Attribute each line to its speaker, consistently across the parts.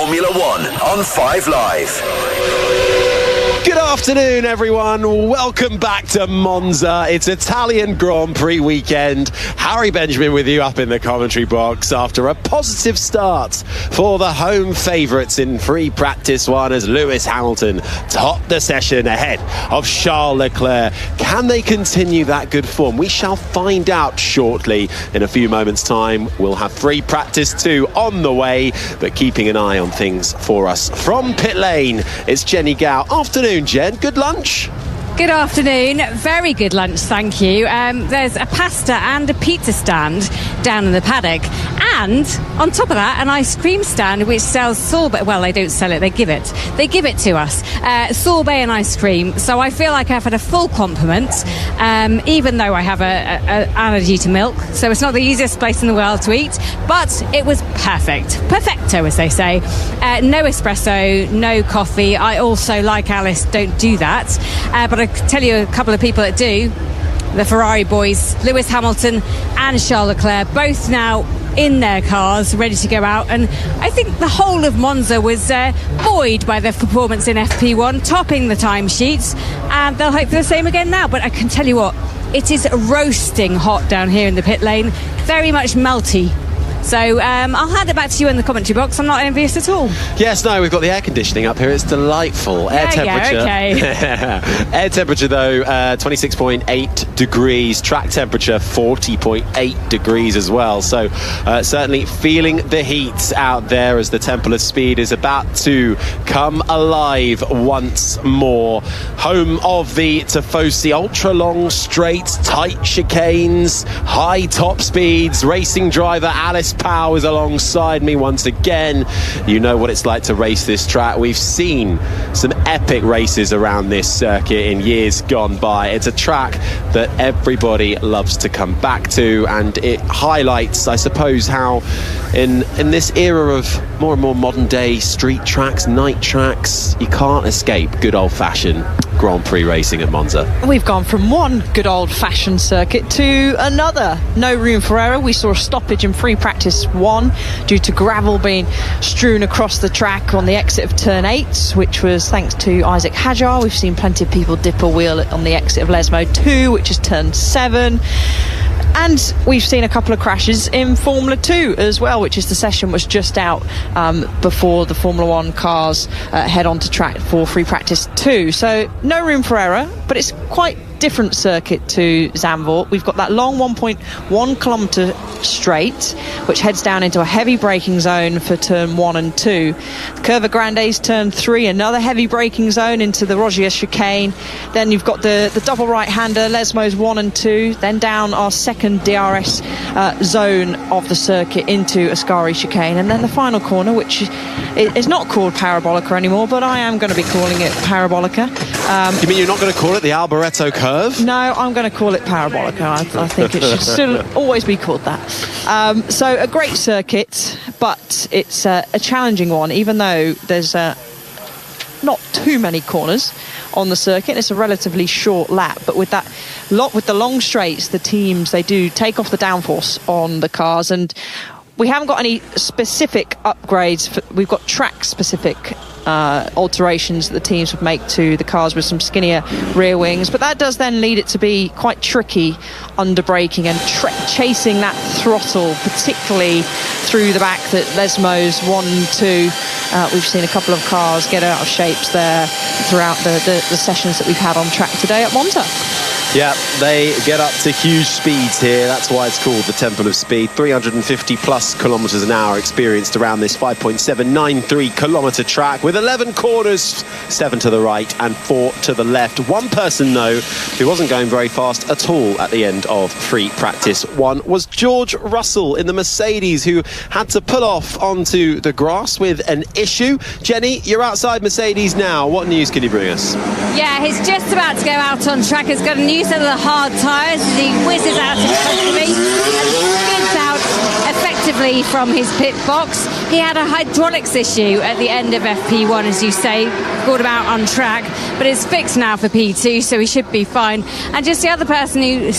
Speaker 1: Formula One on 5 Live.
Speaker 2: Good afternoon, everyone. Welcome back to Monza. It's Italian Grand Prix weekend. Harry Benjamin with you up in the commentary box after a positive start for the home favourites in free practice one as Lewis Hamilton topped the session ahead of Charles Leclerc. Can they continue that good form? We shall find out shortly. In a few moments' time, we'll have free practice 2 on the way, but keeping an eye on things for us from pit lane. It's Jenny Gow. Afternoon, Jen. Good lunch?
Speaker 3: Good afternoon. Very good lunch, thank you. There's a pasta and a pizza stand down in the paddock. And on top of that, an ice cream stand which sells sorbet. Well, they don't sell it, they give it. They give it to us. Sorbet and ice cream. So I feel like I've had a full complement, even though I have an allergy to milk. So it's not the easiest place in the world to eat. But it was perfect. Perfecto, as they say. No espresso, no coffee. I also, like Alice, don't do that. But I can tell you a couple of people that do. The Ferrari boys, Lewis Hamilton and Charles Leclerc, both now in their cars, ready to go out. And I think the whole of Monza was buoyed by their performance in FP1, topping the timesheets. And they'll hope for the same again now. But I can tell you what, it is roasting hot down here in the pit lane. Very much melty. So I'll hand it back to you in the commentary box. I'm not envious at all.
Speaker 2: Yes, no, we've got the air conditioning up here. It's delightful. Air temperature. Air temperature, though, 26.8 degrees. Track temperature, 40.8 degrees as well. So certainly feeling the heat out there as the Temple of Speed is about to come alive once more. Home of the Tifosi, ultra-long straights, tight chicanes, high top speeds. Racing driver Alice Powell is alongside me once again. You know what it's like to race this track. We've seen some epic races around this circuit in years gone by. It's a track that everybody loves to come back to, and it highlights, I suppose, how in this era of more and more modern day street tracks, night tracks, you can't escape good old-fashioned Grand Prix racing at Monza.
Speaker 4: We've gone from one good old-fashioned circuit to another. No room for error. We saw a stoppage in free practice 1 due to gravel being strewn across the track on the exit of turn 8, which was thanks to Isaac Hadjar. We've seen plenty of people dip a wheel on the exit of Lesmo 2, which is turn 7. And we've seen a couple of crashes in Formula 2 as well, which is the session was just out before the Formula 1 cars head on to track for free practice 2. So no room for error, but it's quite different circuit to Zandvoort. We've got that long 1.1 kilometre straight, which heads down into a heavy braking zone for turn 1 and 2. Curva Grande's turn 3, another heavy braking zone into the Rogier chicane. Then you've got the double right-hander, Lesmo's 1 and 2, then down our second DRS zone of the circuit into Ascari chicane, and then the final corner, which is not called Parabolica anymore, but I am going to be calling it Parabolica.
Speaker 2: You mean you're not going to call it the Alboreto curve?
Speaker 4: No, I'm going to call it Parabolica. I think it should still always be called that. So a great circuit, but it's a challenging one, even though there's not too many corners on the circuit. It's a relatively short lap, but with the long straights, the teams, they do take off the downforce on the cars, and we haven't got any specific upgrades. We've got track-specific alterations that the teams would make to the cars with some skinnier rear wings, but that does then lead it to be quite tricky under braking and chasing that throttle, particularly through the back that Lesmo's 1 and 2. We've seen a couple of cars get out of shapes there throughout the sessions that we've had on track today at Monza.
Speaker 2: Yeah, they get up to huge speeds here. That's why it's called the Temple of Speed. 350 plus kilometres an hour experienced around this 5.793 kilometre track with 11 corners, 7 to the right and 4 to the left. One person, though, who wasn't going very fast at all at the end of free practice 1 was George Russell in the Mercedes, who had to pull off onto the grass with an issue. Jenny, you're outside Mercedes now. What news can you bring us?
Speaker 3: Yeah, he's just about to go out on track. He's got a new set of the hard tyres as he whizzes out in front of me and skids out effectively from his pit box. He had a hydraulics issue at the end of FP1, as you say, brought him out on track, but it's fixed now for P2, so he should be fine. And just the other person who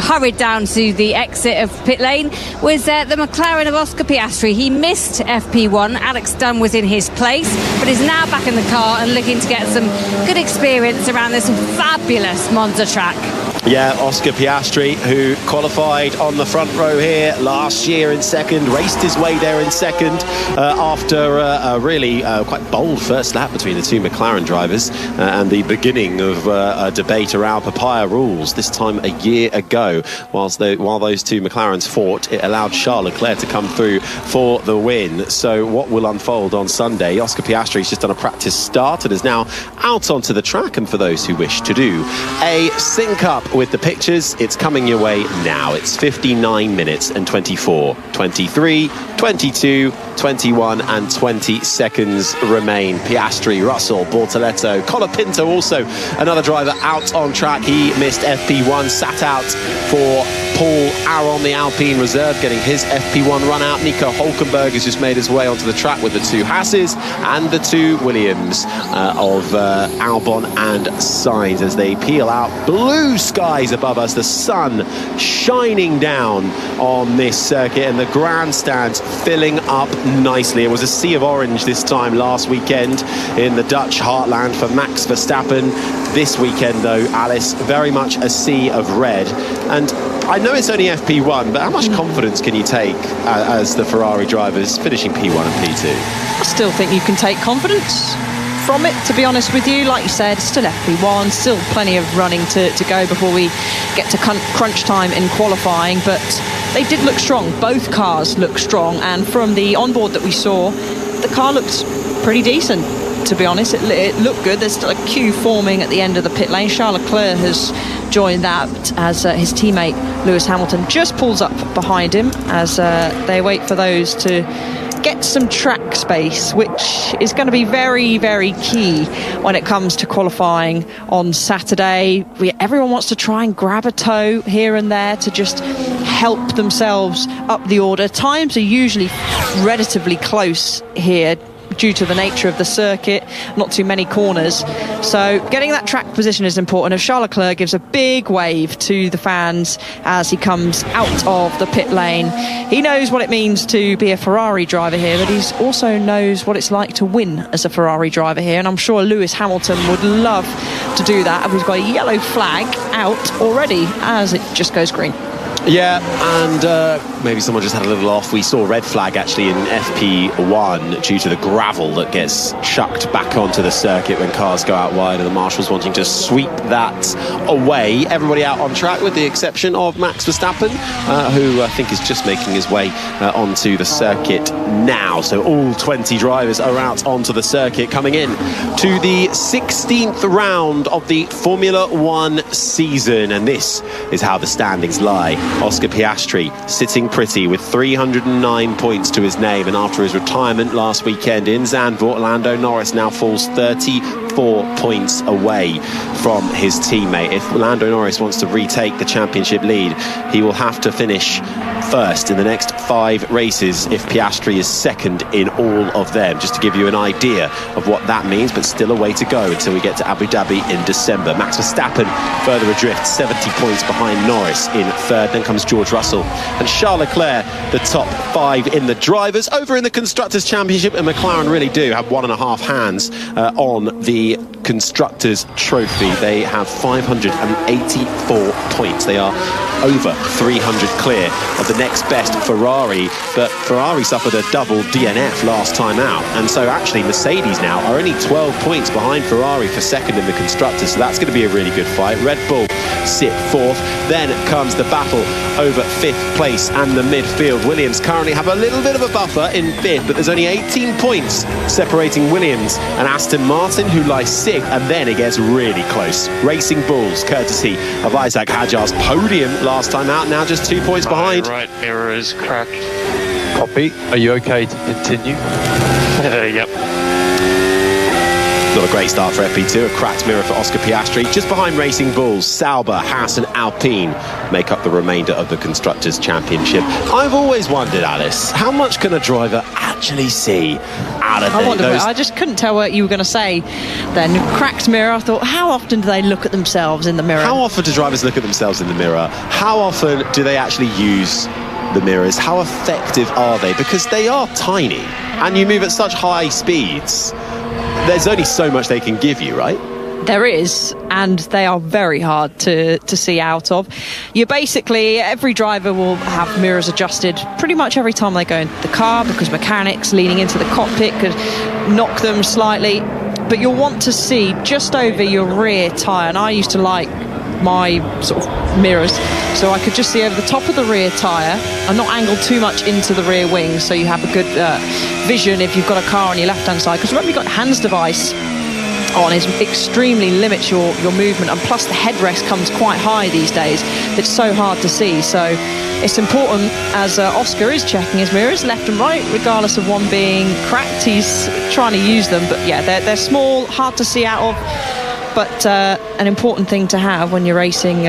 Speaker 3: hurried down to the exit of pit lane was the McLaren of Oscar Piastri. He missed FP1. Alex Dunn was in his place, but is now back in the car and looking to get some good experience around this fabulous Monza track.
Speaker 2: Yeah, Oscar Piastri, who qualified on the front row here last year in second, raced his way there in second after a really quite bold first lap between the two McLaren drivers and the beginning of a debate around papaya rules. This time a year ago, while those two McLarens fought, it allowed Charles Leclerc to come through for the win. So what will unfold on Sunday? Oscar Piastri's just done a practice start and is now out onto the track, and for those who wish to do a sync up with the pictures, it's coming your way now. It's 59 minutes and 24, 23, 22, 21 and 20 seconds remain. Piastri, Russell, Bortoleto, Colapinto, also another driver out on track. He missed FP1, sat out for Paul Aron, the Alpine reserve, getting his FP1 run out. Nico Hulkenberg has just made his way onto the track with the two Hasses and the two Williams of Albon and Sainz as they peel out. Blue skies above us, the sun shining down on this circuit and the grandstands filling up nicely. It was a sea of orange this time last weekend in the Dutch heartland for Max Verstappen. This weekend, though, Alice, very much a sea of red. And I know it's only FP1, but how much confidence can you take as the Ferrari drivers finishing P1 and P2?
Speaker 4: I still think you can take confidence from it, to be honest with you. Like you said, still FP1, still plenty of running to go before we get to crunch time in qualifying, but they did look strong. Both cars look strong, and from the onboard that we saw, the car looked pretty decent, to be honest. It looked good. There's still a queue forming at the end of the pit lane. Charles Leclerc has joined that as his teammate Lewis Hamilton just pulls up behind him as they wait for those to get some track space, which is going to be very, very key when it comes to qualifying on Saturday. Everyone wants to try and grab a toe here and there to just help themselves up the order. Times are usually relatively close here due to the nature of the circuit, not too many corners. So getting that track position is important. If Charles Leclerc gives a big wave to the fans as he comes out of the pit lane, he knows what it means to be a Ferrari driver here, but he also knows what it's like to win as a Ferrari driver here, and I'm sure Lewis Hamilton would love to do that. And we've got a yellow flag out already as it just goes green.
Speaker 2: Yeah, and maybe someone just had a little off. We saw red flag actually in FP1 due to the gravel that gets chucked back onto the circuit when cars go out wide, and the marshals wanting to sweep that away. Everybody out on track with the exception of Max Verstappen, who I think is just making his way onto the circuit now. So all 20 drivers are out onto the circuit, coming in to the 16th round of the Formula One season, and this is how the standings lie. Oscar Piastri sitting pretty with 309 points to his name, and after his retirement last weekend in Zandvoort, Lando Norris now falls 34 points away from his teammate. If Lando Norris wants to retake the championship lead, he will have to finish first in the next 5 races if Piastri is second in all of them, just to give you an idea of what that means, but still a way to go until we get to Abu Dhabi in December. Max Verstappen further adrift, 70 points behind Norris in third. Then comes George Russell and Charles Leclerc, the top 5 in the drivers. Over in the Constructors' Championship, and McLaren really do have 1.5 hands on the Constructors' Trophy. They have 584 points. They are over 300 clear of the next best Ferrari, but Ferrari suffered a double DNF last time out, and so actually Mercedes now are only 12 points behind Ferrari for second in the Constructors, so that's going to be a really good fight. Red Bull sit 4th. Then comes the battle over 5th place and the midfield. Williams currently have a little bit of a buffer in 5th, but there's only 18 points separating Williams and Aston Martin, who lie 6th, and then it gets really close. Racing Bulls, courtesy of Isaac Hadjar's podium last time out, now just 2 points behind.
Speaker 5: Right mirror is cracked.
Speaker 6: Copy. Are you okay to continue?
Speaker 5: Yep.
Speaker 2: Not a great start for FP2, a cracked mirror for Oscar Piastri. Just behind Racing Bulls, Sauber, Haas and Alpine make up the remainder of the Constructors' Championship. I've always wondered, Alice, how much can a driver actually see out of
Speaker 4: I just couldn't tell what you were going to say then. Cracked mirror. I thought, how often do they look at themselves in the mirror?
Speaker 2: How often do drivers look at themselves in the mirror? How often do they actually use the mirrors? How effective are they? Because they are tiny and you move at such high speeds. There's only so much they can give you, right?
Speaker 4: There is, and they are very hard to see out of. You basically, every driver will have mirrors adjusted pretty much every time they go into the car, because mechanics leaning into the cockpit could knock them slightly. But you'll want to see just over your rear tyre, and I used to like my sort of mirrors so I could just see over the top of the rear tyre and not angle too much into the rear wing, so you have a good vision if you've got a car on your left hand side, because remember you've got hands device on, is extremely limits your movement, and plus the headrest comes quite high these days. It's so hard to see, so it's important, as Oscar is checking his mirrors left and right, regardless of one being cracked. He's trying to use them, but yeah, they're small, hard to see out of, but an important thing to have when you're racing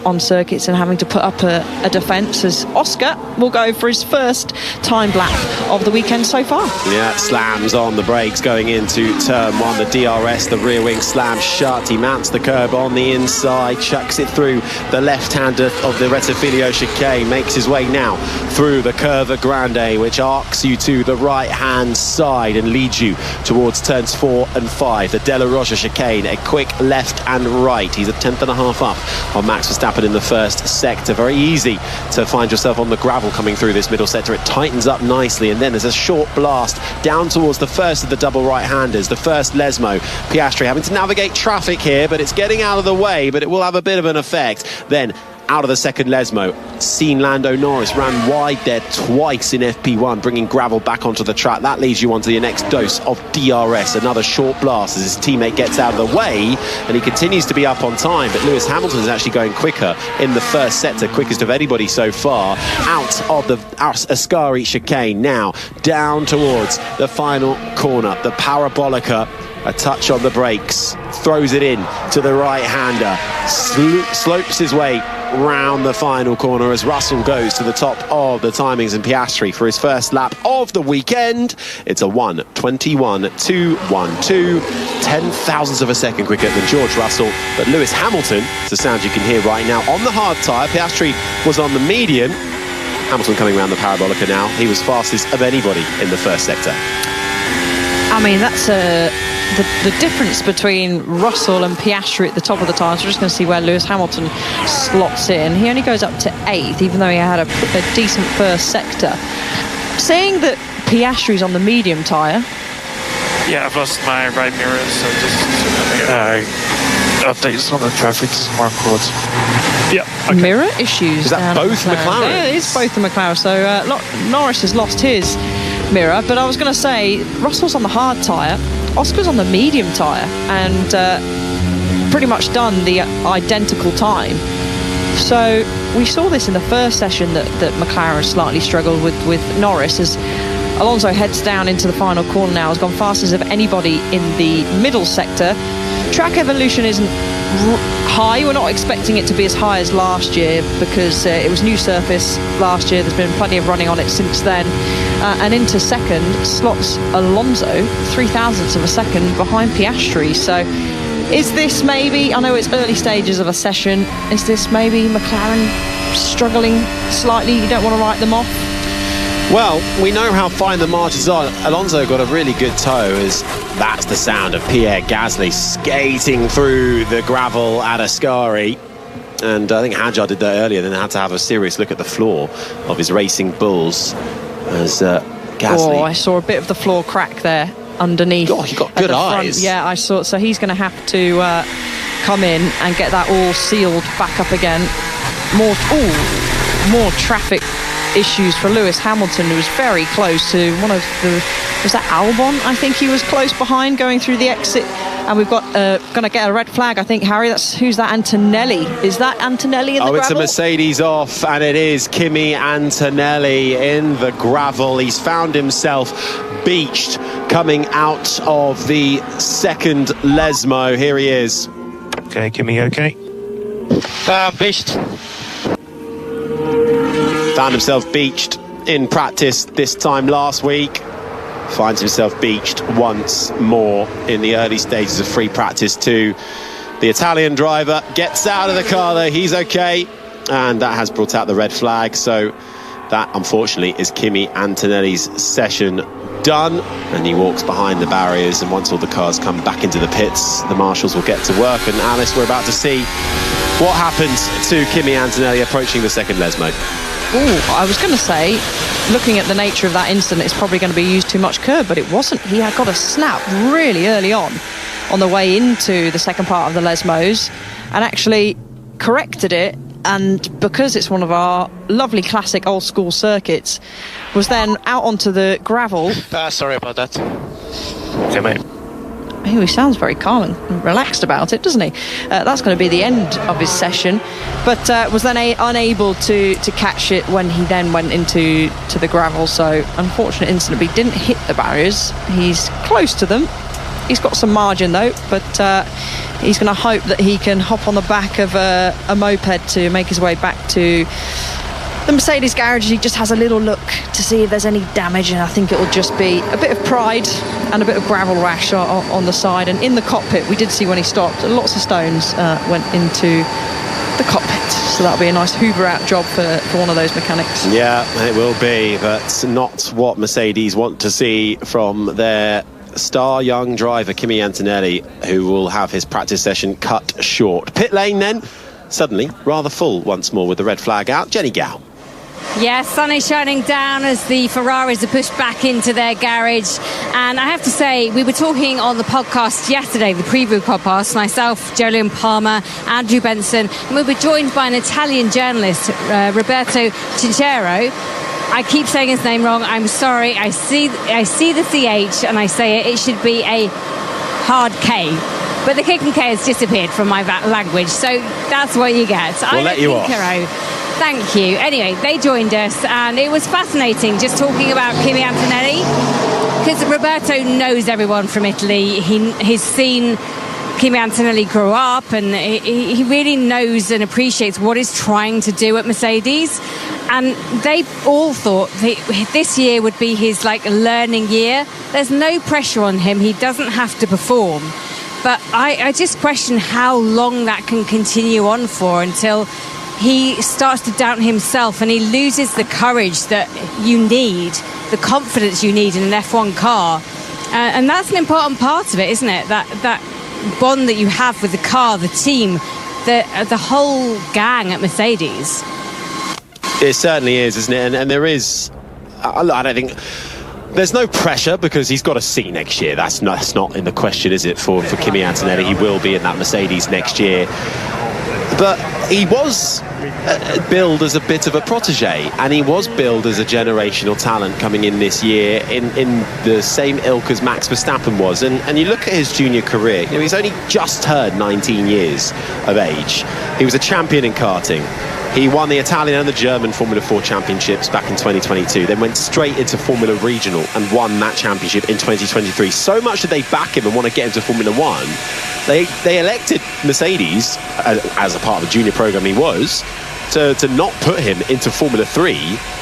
Speaker 4: on circuits and having to put up a defence, as Oscar will go for his first time lap of the weekend so far.
Speaker 2: Yeah, slams on the brakes going into turn one. The DRS, the rear wing slams shut. He mounts the curb on the inside, chucks it through the left-hander of the Rettifilo chicane, makes his way now through the Curva Grande, which arcs you to the right-hand side and leads you towards turns 4 and 5. The Della Roja chicane, a quick left and right. He's a tenth and a half up on Max Verstappen in the first sector. Very easy to find yourself on the gravel coming through this middle sector. It tightens up nicely, and then there's a short blast down towards the first of the double right-handers, the first Lesmo. Piastri having to navigate traffic here, but it's getting out of the way, but it will have a bit of an effect. Then out of the second Lesmo, seen Lando Norris ran wide there twice in FP1, bringing gravel back onto the track. That leads you onto your next dose of DRS. Another short blast as his teammate gets out of the way, and he continues to be up on time, but Lewis Hamilton is actually going quicker in the first sector, quickest of anybody so far, out of the Ascari chicane. Now down towards the final corner, the Parabolica. A touch on the brakes, throws it in to the right-hander, slopes his way round the final corner as Russell goes to the top of the timings, and Piastri for his first lap of the weekend. It's a 1:21.212, 10 thousandths of a second quicker than George Russell. But Lewis Hamilton, it's the sound you can hear right now, on the hard tyre. Piastri was on the medium. Hamilton coming around the Parabolica now. He was fastest of anybody in the first sector.
Speaker 4: I mean, that's the difference between Russell and Piastri at the top of the tyres. We're just going to see where Lewis Hamilton slots in. He only goes up to 8th, even though he had a decent first sector. Saying that Piastri's on the medium tyre.
Speaker 5: Yeah, I've lost my right mirror, so just updates on the traffic smart codes. Yeah. Okay.
Speaker 4: Mirror issues.
Speaker 2: Is that both McLaren?
Speaker 4: Yeah, it is both the McLaren. So Norris has lost his mirror, but I was going to say Russell's on the hard tyre, Oscar's on the medium tyre, and pretty much done the identical time. So we saw this in the first session that McLaren slightly struggled with Norris, as Alonso heads down into the final corner now, has gone fastest of anybody in the middle sector. Track evolution isn't high. We're not expecting it to be as high as last year, because it was new surface last year. There's been plenty of running on it since then. And into second slots Alonso, 3 thousandths of a second behind Piastri. So is this maybe, I know it's early stages of a session, is this maybe McLaren struggling slightly? You don't want to write them off?
Speaker 2: Well, we know how fine the margins are. Alonso got a really good toe, as that's the sound of Pierre Gasly skating through the gravel at Ascari. And I think Hadjar did that earlier, then had to have a serious look at the floor of his Racing Bulls as Gasly.
Speaker 4: Oh, I saw a bit of the floor crack there underneath.
Speaker 2: God, he got good eyes.
Speaker 4: Yeah, I saw. So he's going to have to come in and get that all sealed back up again. More traffic issues for Lewis Hamilton, who was very close to one of the, was that Albon? I think he was close behind going through the exit, and we've got going to get a red flag, I think. Harry, that's, who's that? Antonelli. Is that Antonelli in the gravel?
Speaker 2: It's a Mercedes off, and it is Kimi Antonelli in the gravel. He's found himself beached coming out of the second Lesmo. Here he is.
Speaker 5: Okay, Kimi, okay?
Speaker 6: Beached.
Speaker 2: Found himself beached in practice this time last week. finds himself beached once more in the early stages of free practice 2. The Italian driver gets out of the car though, he's okay, and that has brought out the red flag. So that unfortunately is Kimi Antonelli's session done, and he walks behind the barriers, and once all the cars come back into the pits, the marshals will get to work. And Alice, we're about to see what happens to Kimi Antonelli approaching the second Lesmo.
Speaker 4: I was going to say, looking at the nature of that incident, it's probably going to be used too much curb, but it wasn't. He had got a snap really early on the way into the second part of the Lesmos, and actually corrected it, and because it's one of our lovely classic old school circuits, was then out onto the gravel.
Speaker 6: Sorry about that. Okay, mate.
Speaker 4: He sounds very calm and relaxed about it, doesn't he? That's going to be the end of his session, but was then unable to catch it when he then went into the gravel. So unfortunate incident, but he didn't hit the barriers. He's close to them. He's got some margin though, but he's going to hope that he can hop on the back of a moped to make his way back to the Mercedes garage. He just has a little look to see if there's any damage, and I think it will just be a bit of pride and a bit of gravel rash on the side. And in the cockpit, we did see when he stopped, lots of stones went into the cockpit, so that'll be a nice hoover out job for one of those mechanics.
Speaker 2: Yeah, it will be, but not what Mercedes want to see from their star young driver Kimi Antonelli, who will have his practice session cut short. Pit lane then suddenly rather full once more with the red flag out. Jenny Gow.
Speaker 3: Yeah, sun is shining down as the Ferraris are pushed back into their garage. And I have to say, we were talking on the podcast yesterday, the preview podcast, myself, Jolyon Palmer, Andrew Benson, and we were joined by an Italian journalist, Roberto Chinchero. I keep saying his name wrong, I'm sorry. I see the CH and I say it should be a hard K. But the kick and K has disappeared from my language, so that's what you get.
Speaker 2: We'll let you off.
Speaker 3: Thank you. Anyway, they joined us, and it was fascinating just talking about Kimi Antonelli, because Roberto knows everyone from Italy. He's seen Kimi Antonelli grow up, and he really knows and appreciates what he's trying to do at Mercedes. And they all thought this year would be his learning year. There's no pressure on him. He doesn't have to perform. But I just question how long that can continue on for, until he starts to doubt himself and he loses the courage that you need, the confidence you need in an F1 car. And that's an important part of it, isn't it? That bond that you have with the car, the team, the whole gang at Mercedes.
Speaker 2: It certainly is, isn't it? And there is, I don't think, there's no pressure, because he's got a seat next year. That's not in the question, is it, for Kimi Antonelli? He will be in that Mercedes next year. But he was billed as a bit of a protege, and he was billed as a generational talent coming in this year in the same ilk as Max Verstappen was. And you look at his junior career, he's only just turned 19 years of age. He was a champion in karting. He won the Italian and the German Formula 4 championships back in 2022, then went straight into Formula Regional and won that championship in 2023. So much did they back him and want to get him to Formula 1. They elected Mercedes, as a part of the junior program he was, to not put him into Formula 3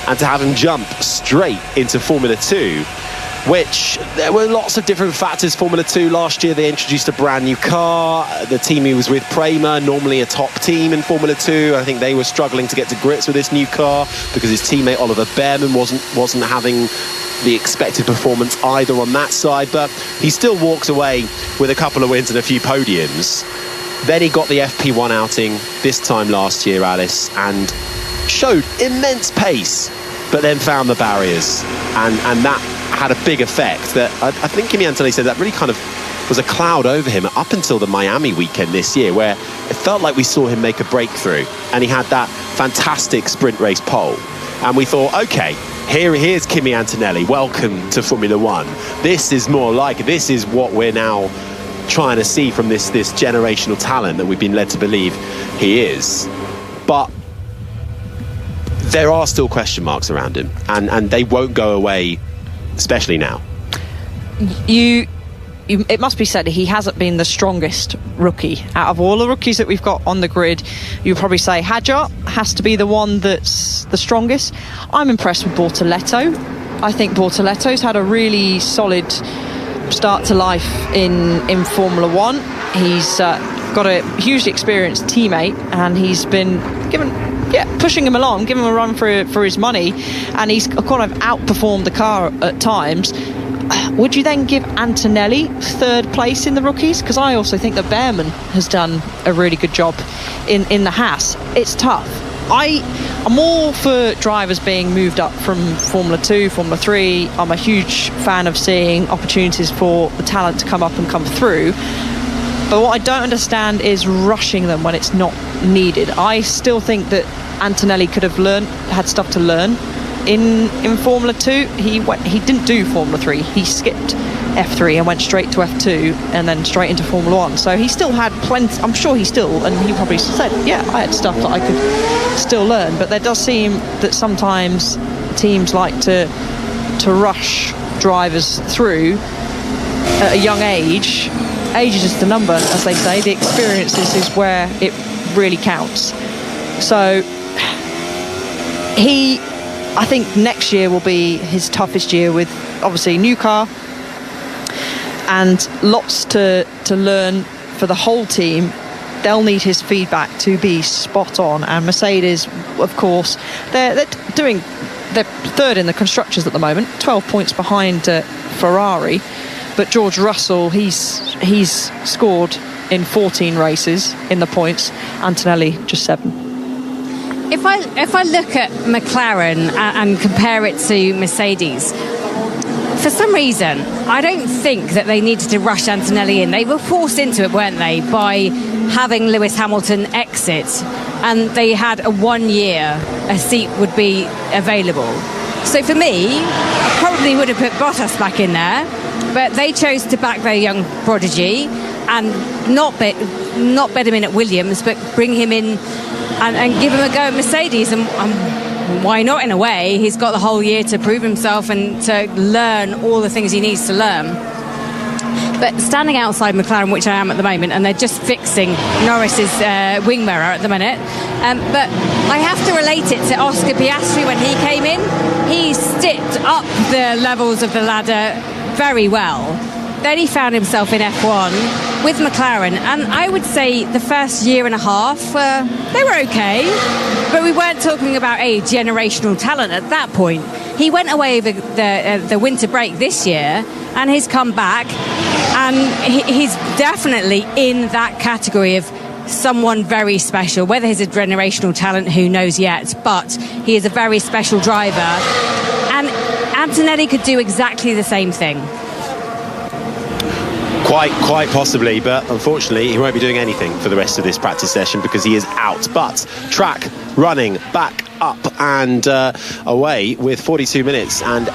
Speaker 2: and to have him jump straight into Formula 2, which there were lots of different factors. Formula 2 last year, they introduced a brand new car. The team he was with, Prema, normally a top team in Formula 2, I think they were struggling to get to grips with this new car because his teammate Oliver Behrman wasn't having the expected performance either on that side, but he still walks away with a couple of wins and a few podiums. Then he got the FP1 outing this time last year, Alice, and showed immense pace, but then found the barriers, and that had a big effect. That I think Kimi Antonelli said that really kind of was a cloud over him up until the Miami weekend this year, where it felt like we saw him make a breakthrough, and he had that fantastic sprint race pole, and we thought, okay, here's Kimi Antonelli, welcome to Formula 1. This is what we're now trying to see from this generational talent that we've been led to believe he is. But there are still question marks around him, and they won't go away, especially now.
Speaker 4: It must be said, he hasn't been the strongest rookie. Out of all the rookies that we've got on the grid, you'd probably say Hadjar has to be the one that's the strongest. I'm impressed with Bortoletto. I think Bortoletto's had a really solid start to life in Formula One. He's got a hugely experienced teammate, and he's been pushing him along, giving him a run for his money, and he's kind of outperformed the car at times. Would you then give Antonelli third place in the rookies? Because I also think that Behrman has done a really good job in the Haas. It's tough. I'm all for drivers being moved up from Formula 2, Formula 3. I'm a huge fan of seeing opportunities for the talent to come up and come through. But what I don't understand is rushing them when it's not needed. I still think that Antonelli could have had stuff to learn in Formula 2. He didn't do Formula 3. He skipped F3 and went straight to F2 and then straight into Formula 1. So he still had plenty. I'm sure and he probably said, yeah, I had stuff that I could still learn. But there does seem that sometimes teams like to rush drivers through at a young age. Age is just a number, as they say. The experiences is where it really counts. So I think next year will be his toughest year, with obviously new car and lots to learn for the whole team. They'll need his feedback to be spot on. And Mercedes, of course, they're third in the constructors at the moment, 12 points behind Ferrari. But George Russell, he's scored in 14 races in the points. Antonelli just 7.
Speaker 3: If I look at McLaren and compare it to Mercedes, for some reason, I don't think that they needed to rush Antonelli in. They were forced into it, weren't they, by having Lewis Hamilton exit, and they had a 1 year a seat would be available. So for me, I probably would have put Bottas back in there, but they chose to back their young prodigy and not bet him in at Williams, but bring him in and give him a go at Mercedes. And why not, in a way? He's got the whole year to prove himself and to learn all the things he needs to learn. But standing outside McLaren, which I am at the moment, and they're just fixing Norris's wing mirror at the minute. But I have to relate it to Oscar Piastri when he came in. He stepped up the levels of the ladder very well. Then he found himself in F1 with McLaren, and I would say the first year and a half, they were okay, but we weren't talking about a generational talent at that point. He went away over the winter break this year, and he's come back, and he's definitely in that category of someone very special. Whether he's a generational talent, who knows yet, but he is a very special driver, and Antonelli could do exactly the same thing.
Speaker 2: Quite possibly, but unfortunately he won't be doing anything for the rest of this practice session because he is out. But track running back up and away with 42 minutes and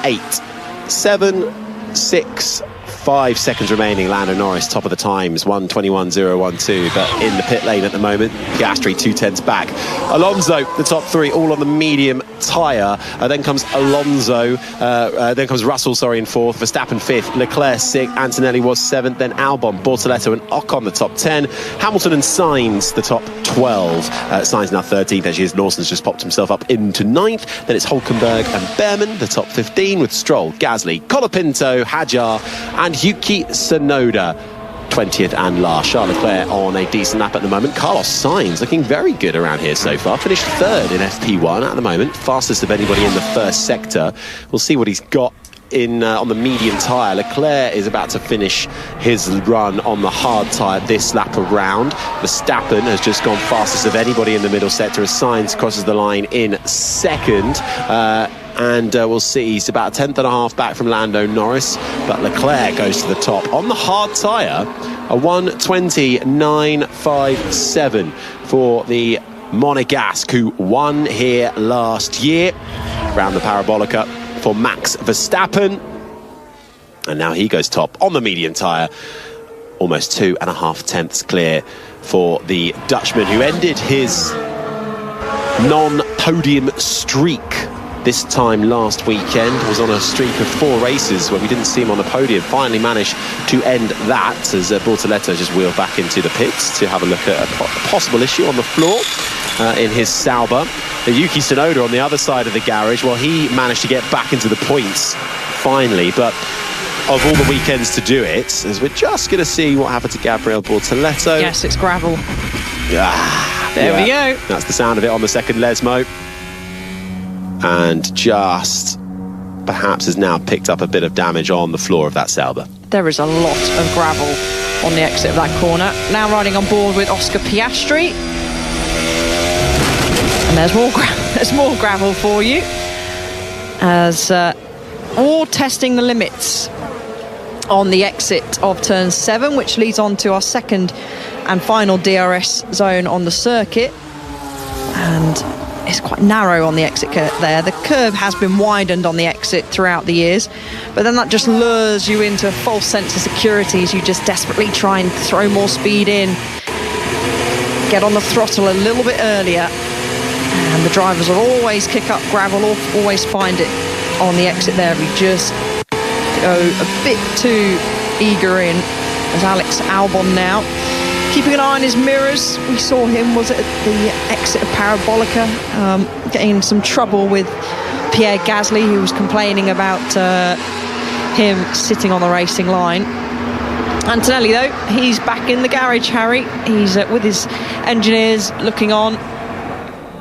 Speaker 2: 5 seconds remaining. Lando Norris top of the times, 1:21.012, but in the pit lane at the moment. Piastri 2/10 back. Alonso, the top three, all on the medium tyre. Then comes Russell in fourth, Verstappen fifth, Leclerc sixth, Antonelli was seventh, then Albon, Bortoletto and Ocon the top 10, Hamilton and Sainz the top 12. Sainz now 13th, as Lawson's just popped himself up into 9th. Then it's Hülkenberg and Behrman the top 15, with Stroll, Gasly, Colapinto, Hadjar and Yuki Tsunoda 20th and last. Charles Leclerc on a decent lap at the moment. Carlos Sainz looking very good around here so far. Finished third in FP1 at the moment. Fastest of anybody in the first sector. We'll see what he's got in on the medium tyre. Leclerc is about to finish his run on the hard tyre this lap around. Verstappen has just gone fastest of anybody in the middle sector as Sainz crosses the line in second. And we'll see, he's about a tenth and a half back from Lando Norris, but Leclerc goes to the top on the hard tyre, a 1:29.57 for the Monegasque, who won here last year around the Parabolica for Max Verstappen, and now he goes top on the medium tyre, almost 2.5 tenths clear for the Dutchman, who ended his non-podium streak this time last weekend, was on a streak of 4 races where we didn't see him on the podium. Finally managed to end that as Bortoleto just wheeled back into the pits to have a look at a possible issue on the floor in his Sauber. Yuki Tsunoda on the other side of the garage, well, he managed to get back into the points finally, but of all the weekends to do it, as we're just going to see what happened to Gabriel Bortoleto.
Speaker 4: Yes, it's gravel.
Speaker 2: There we go. That's the sound of it on the second Lesmo. And just perhaps has now picked up a bit of damage on the floor of that Sauber.
Speaker 4: There is a lot of gravel on the exit of that corner. Now riding on board with Oscar Piastri. And there's more gravel for you. As all testing the limits on the exit of turn 7, which leads on to our second and final DRS zone on the circuit. And it's quite narrow on the exit there. The curve has been widened on the exit throughout the years, but then that just lures you into a false sense of security as you just desperately try and throw more speed in, get on the throttle a little bit earlier, and the drivers will always kick up gravel, always find it on the exit there. We just go a bit too eager in, as Alex Albon now keeping an eye on his mirrors. We saw him, was it at the exit of Parabolica, getting in some trouble with Pierre Gasly, who was complaining about him sitting on the racing line. Antonelli, though, he's back in the garage, Harry. He's with his engineers looking on.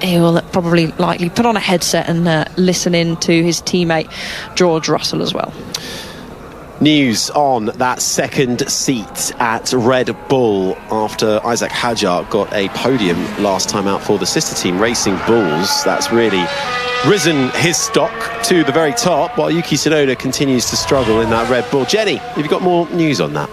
Speaker 4: He will probably likely put on a headset and listen in to his teammate George Russell as well.
Speaker 2: News on that second seat at Red Bull after Isaac Hadjar got a podium last time out for the sister team Racing Bulls. That's really risen his stock to the very top, while Yuki Tsunoda continues to struggle in that Red Bull. Jenny, have you got more news on that?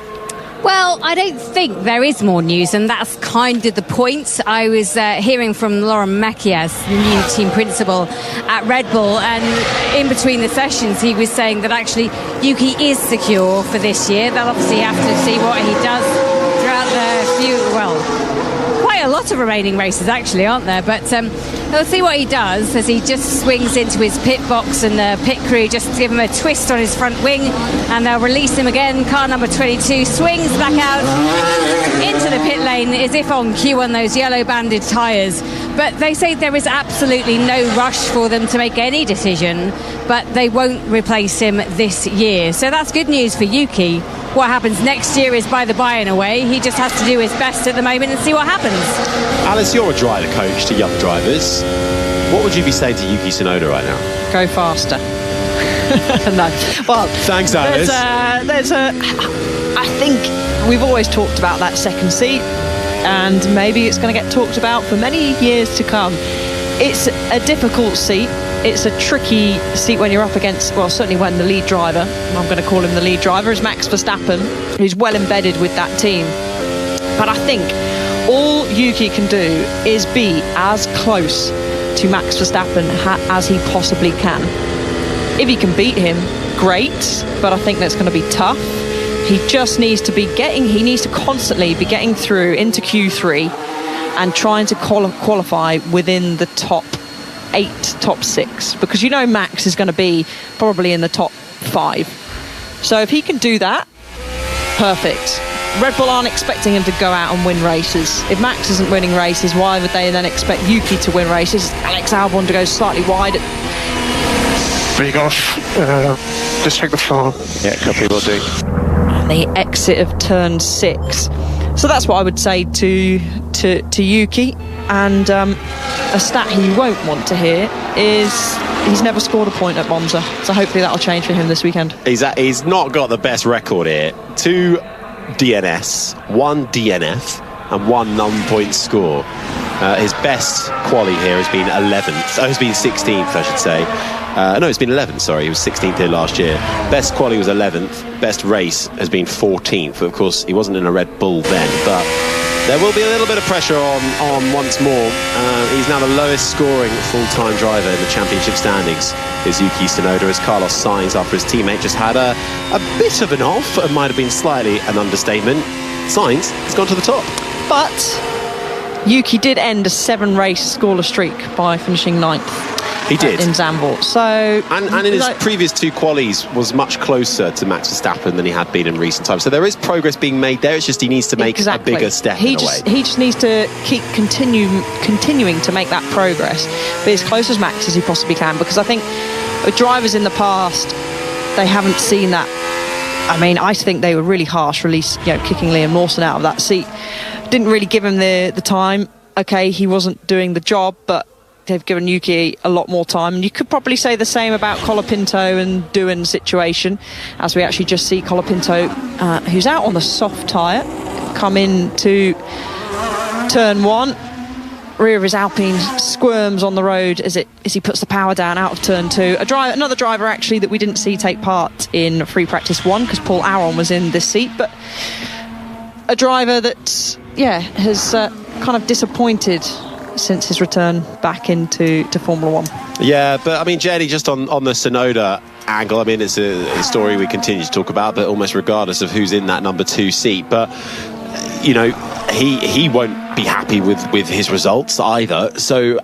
Speaker 3: Well, I don't think there is more news, and that's kind of the point. I was hearing from Laurent Mekies, the new team principal at Red Bull, and in between the sessions he was saying that actually Yuki is secure for this year. They'll obviously have to see what he does throughout quite a lot of remaining races actually, aren't there? But they'll see what he does as he just swings into his pit box, and the pit crew just give him a twist on his front wing, and they'll release him again. Car number 22 swings back out into the pit lane as if on cue on those yellow banded tyres. But they say there is absolutely no rush for them to make any decision, but they won't replace him this year. So that's good news for Yuki. What happens next year is by the by in a way. He just has to do his best at the moment and see what happens.
Speaker 2: Alice, you're a driver coach to young drivers. What would you be saying to Yuki Tsunoda right now?
Speaker 4: Go faster. No. Well,
Speaker 2: thanks, Alice.
Speaker 4: I think we've always talked about that second seat, and maybe it's going to get talked about for many years to come. It's a difficult seat. It's a tricky seat when you're up against, well, certainly when the lead driver, I'm going to call him the lead driver, is Max Verstappen, who's well embedded with that team. But I think all Yuki can do is be as close to Max Verstappen as he possibly can. If he can beat him, great, but I think that's going to be tough. He just needs to he needs to constantly be getting through into Q3 and trying to qualify within the top 8, top 6, because you know Max is going to be probably in the top 5. So if he can do that, perfect. Red Bull aren't expecting him to go out and win races. If Max isn't winning races, why would they then expect Yuki to win races? Alex Albon to go slightly wide.
Speaker 5: Big off. Just check the floor.
Speaker 6: Yeah, a couple will do.
Speaker 4: And the exit of turn 6. So that's what I would say to Yuki. And a stat he won't want to hear is he's never scored a point at Monza. So hopefully that'll change for him this weekend.
Speaker 2: He's not got the best record here. 2 DNS, 1 DNF, and 1 non-point score. His best quali here has been 11th. Oh, it's been 16th, I should say. No, it's been 11th, sorry. He was 16th here last year. Best quali was 11th. Best race has been 14th. But of course, he wasn't in a Red Bull then. But there will be a little bit of pressure on once more. He's now the lowest scoring full-time driver in the championship standings, is Yuki Tsunoda, as Carlos Sainz, after his teammate just had a bit of an off. It might have been slightly an understatement. Sainz has gone to the top.
Speaker 4: But Yuki did end a 7-race scoreless streak by finishing 9th.
Speaker 2: He did.
Speaker 4: In Zandvoort. So,
Speaker 2: and in his previous 2 qualies was much closer to Max Verstappen than he had been in recent times. So there is progress being made there. It's just he needs to make a bigger step in a way.
Speaker 4: He just needs to keep continuing to make that progress, be as close as Max as he possibly can, because I think with drivers in the past, they haven't seen that. I mean, I think they were really harsh, kicking Liam Lawson out of that seat. Didn't really give him the time. Okay, he wasn't doing the job, but they've given Yuki a lot more time. And you could probably say the same about Colapinto and Doohan's situation, as we actually just see Colapinto, who's out on the soft tyre, come into turn 1. Rear of his Alpine squirms on the road as he puts the power down out of turn 2. Another driver actually that we didn't see take part in free practice 1, because Paul Aron was in this seat, but a driver that has kind of disappointed since his return back into Formula 1.
Speaker 2: Yeah, but I mean, Jenny, just on the Tsunoda angle, I mean, it's a story we continue to talk about, but almost regardless of who's in that number 2 seat. But he won't be happy with his results either. So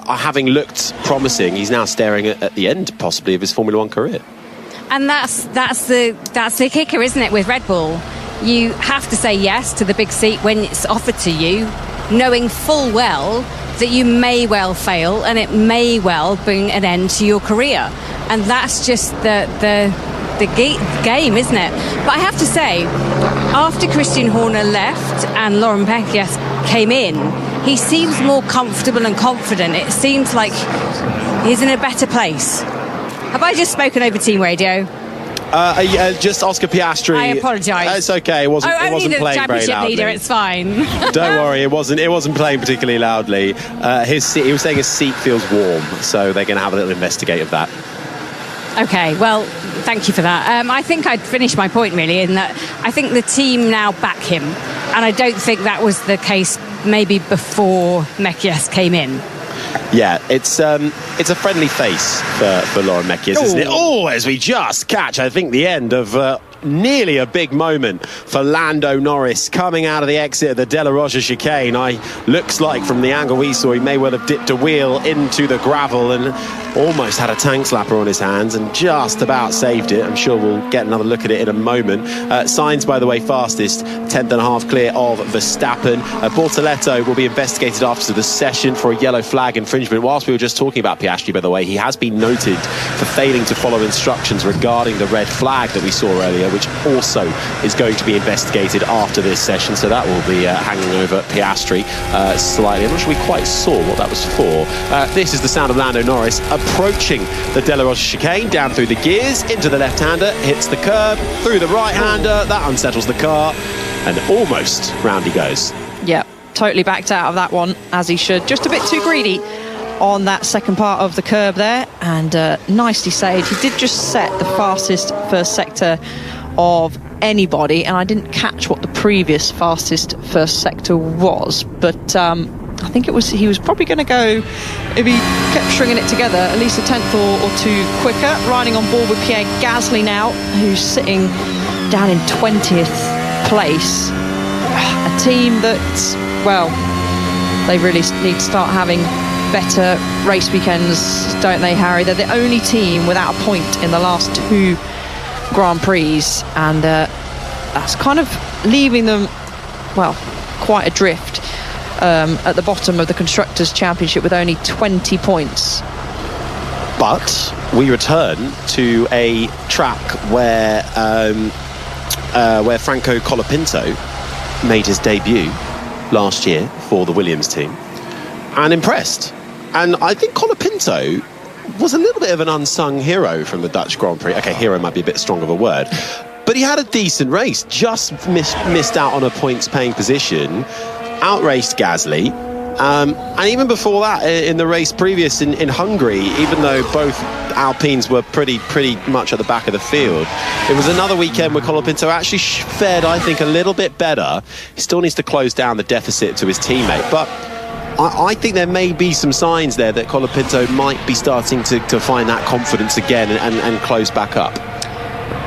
Speaker 2: having looked promising, he's now staring at the end possibly of his Formula 1 career.
Speaker 3: And that's the kicker, isn't it, with Red Bull? You have to say yes to the big seat when it's offered to you, knowing full well that you may well fail and it may well bring an end to your career. And that's just the game, isn't it? But I have to say, after Christian Horner left and Laurent Mekies came in, he seems more comfortable and confident. It seems like he's in a better place. Have I just spoken over team radio?
Speaker 2: Just Oscar Piastri.
Speaker 3: I apologise.
Speaker 2: It's okay. It wasn't playing very loudly.
Speaker 3: Leader, it's fine.
Speaker 2: Don't worry. It wasn't playing particularly loudly. He was saying his seat feels warm, so they're going to have a little investigate of that.
Speaker 3: Okay, well, thank you for that. I think I'd finished my point, really, in that I think the team now back him, and I don't think that was the case maybe before Mekies came in.
Speaker 2: Yeah, it's a friendly face for Laurent Mekies, isn't it? Oh, as we just catch, I think, the end of nearly a big moment for Lando Norris coming out of the exit of the De La Rocha chicane. Looks like from the angle we saw, he may well have dipped a wheel into the gravel and almost had a tank slapper on his hands and just about saved it. I'm sure we'll get another look at it in a moment. Sainz, by the way, fastest, 10th and a half clear of Verstappen. Bortoletto will be investigated after the session for a yellow flag infringement. Whilst we were just talking about Piastri, by the way, he has been noted for failing to follow instructions regarding the red flag that we saw earlier, which also is going to be investigated after this session. So that will be hanging over Piastri slightly. I'm not sure we quite saw what that was for. This is the sound of Lando Norris approaching the De La Rocha chicane, down through the gears, into the left-hander, hits the curb, through the right-hander. That unsettles the car, and almost round he goes.
Speaker 4: Yeah, totally backed out of that one, as he should. Just a bit too greedy on that second part of the curb there, and nicely saved. He did just set the fastest first sector of anybody, and I didn't catch what the previous fastest first sector was, but I think he was probably going to go, if he kept stringing it together, at least a tenth or two quicker. Riding on board with Pierre Gasly now, who's sitting down in 20th place. A team that, well, they really need to start having better race weekends, don't they, Harry? They're the only team without a point in the last 2 Grand Prix, and that's kind of leaving them, well, quite adrift at the bottom of the Constructors' Championship with only 20 points.
Speaker 2: But we return to a track where Franco Colapinto made his debut last year for the Williams team and impressed. And I think Colapinto was a little bit of an unsung hero from the Dutch Grand Prix. Okay, hero might be a bit strong of a word, but he had a decent race, just missed out on a points-paying position, outraced Gasly, and even before that, in the race previous in Hungary, even though both Alpines were pretty much at the back of the field, it was another weekend where Colapinto actually fared, I think, a little bit better. He still needs to close down the deficit to his teammate, but I think there may be some signs there that Colapinto might be starting to find that confidence again and close back up.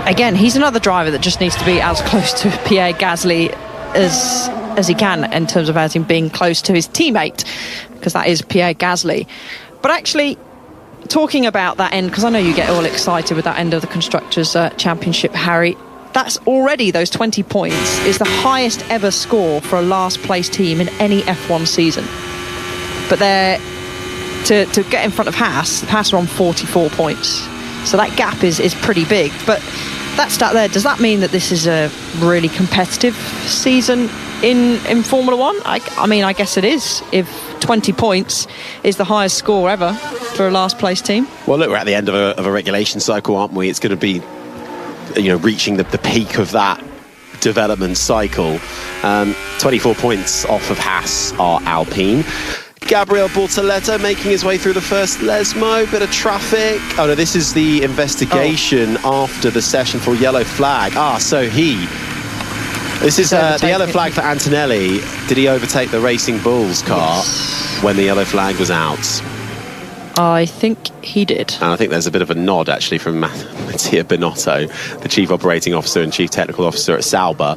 Speaker 4: Again, he's another driver that just needs to be as close to Pierre Gasly as he can, in terms of as him being close to his teammate, because that is Pierre Gasly. But actually, talking about that end, because I know you get all excited with that end of the Constructors' Championship, Harry. That's already, those 20 points, is the highest ever score for a last place team in any F1 season. But they're, to get in front of Haas are on 44 points. So that gap is pretty big. But that stat there, does that mean that this is a really competitive season in Formula One? I mean, I guess it is. If 20 points is the highest score ever for a last place team.
Speaker 2: Well, look, we're at the end of a regulation cycle, aren't we? It's going to be, reaching the peak of that development cycle. 24 points off of Haas are Alpine. Gabriel Bortoleto making his way through the first Lesmo, bit of traffic. Oh no, this is the investigation after the session for yellow flag. This is the yellow flag for Antonelli. Did he overtake the Racing Bulls car when the yellow flag was out?
Speaker 4: I think he did.
Speaker 2: And I think there's a bit of a nod actually from Mattia Binotto, the Chief Operating Officer and Chief Technical Officer at Sauber.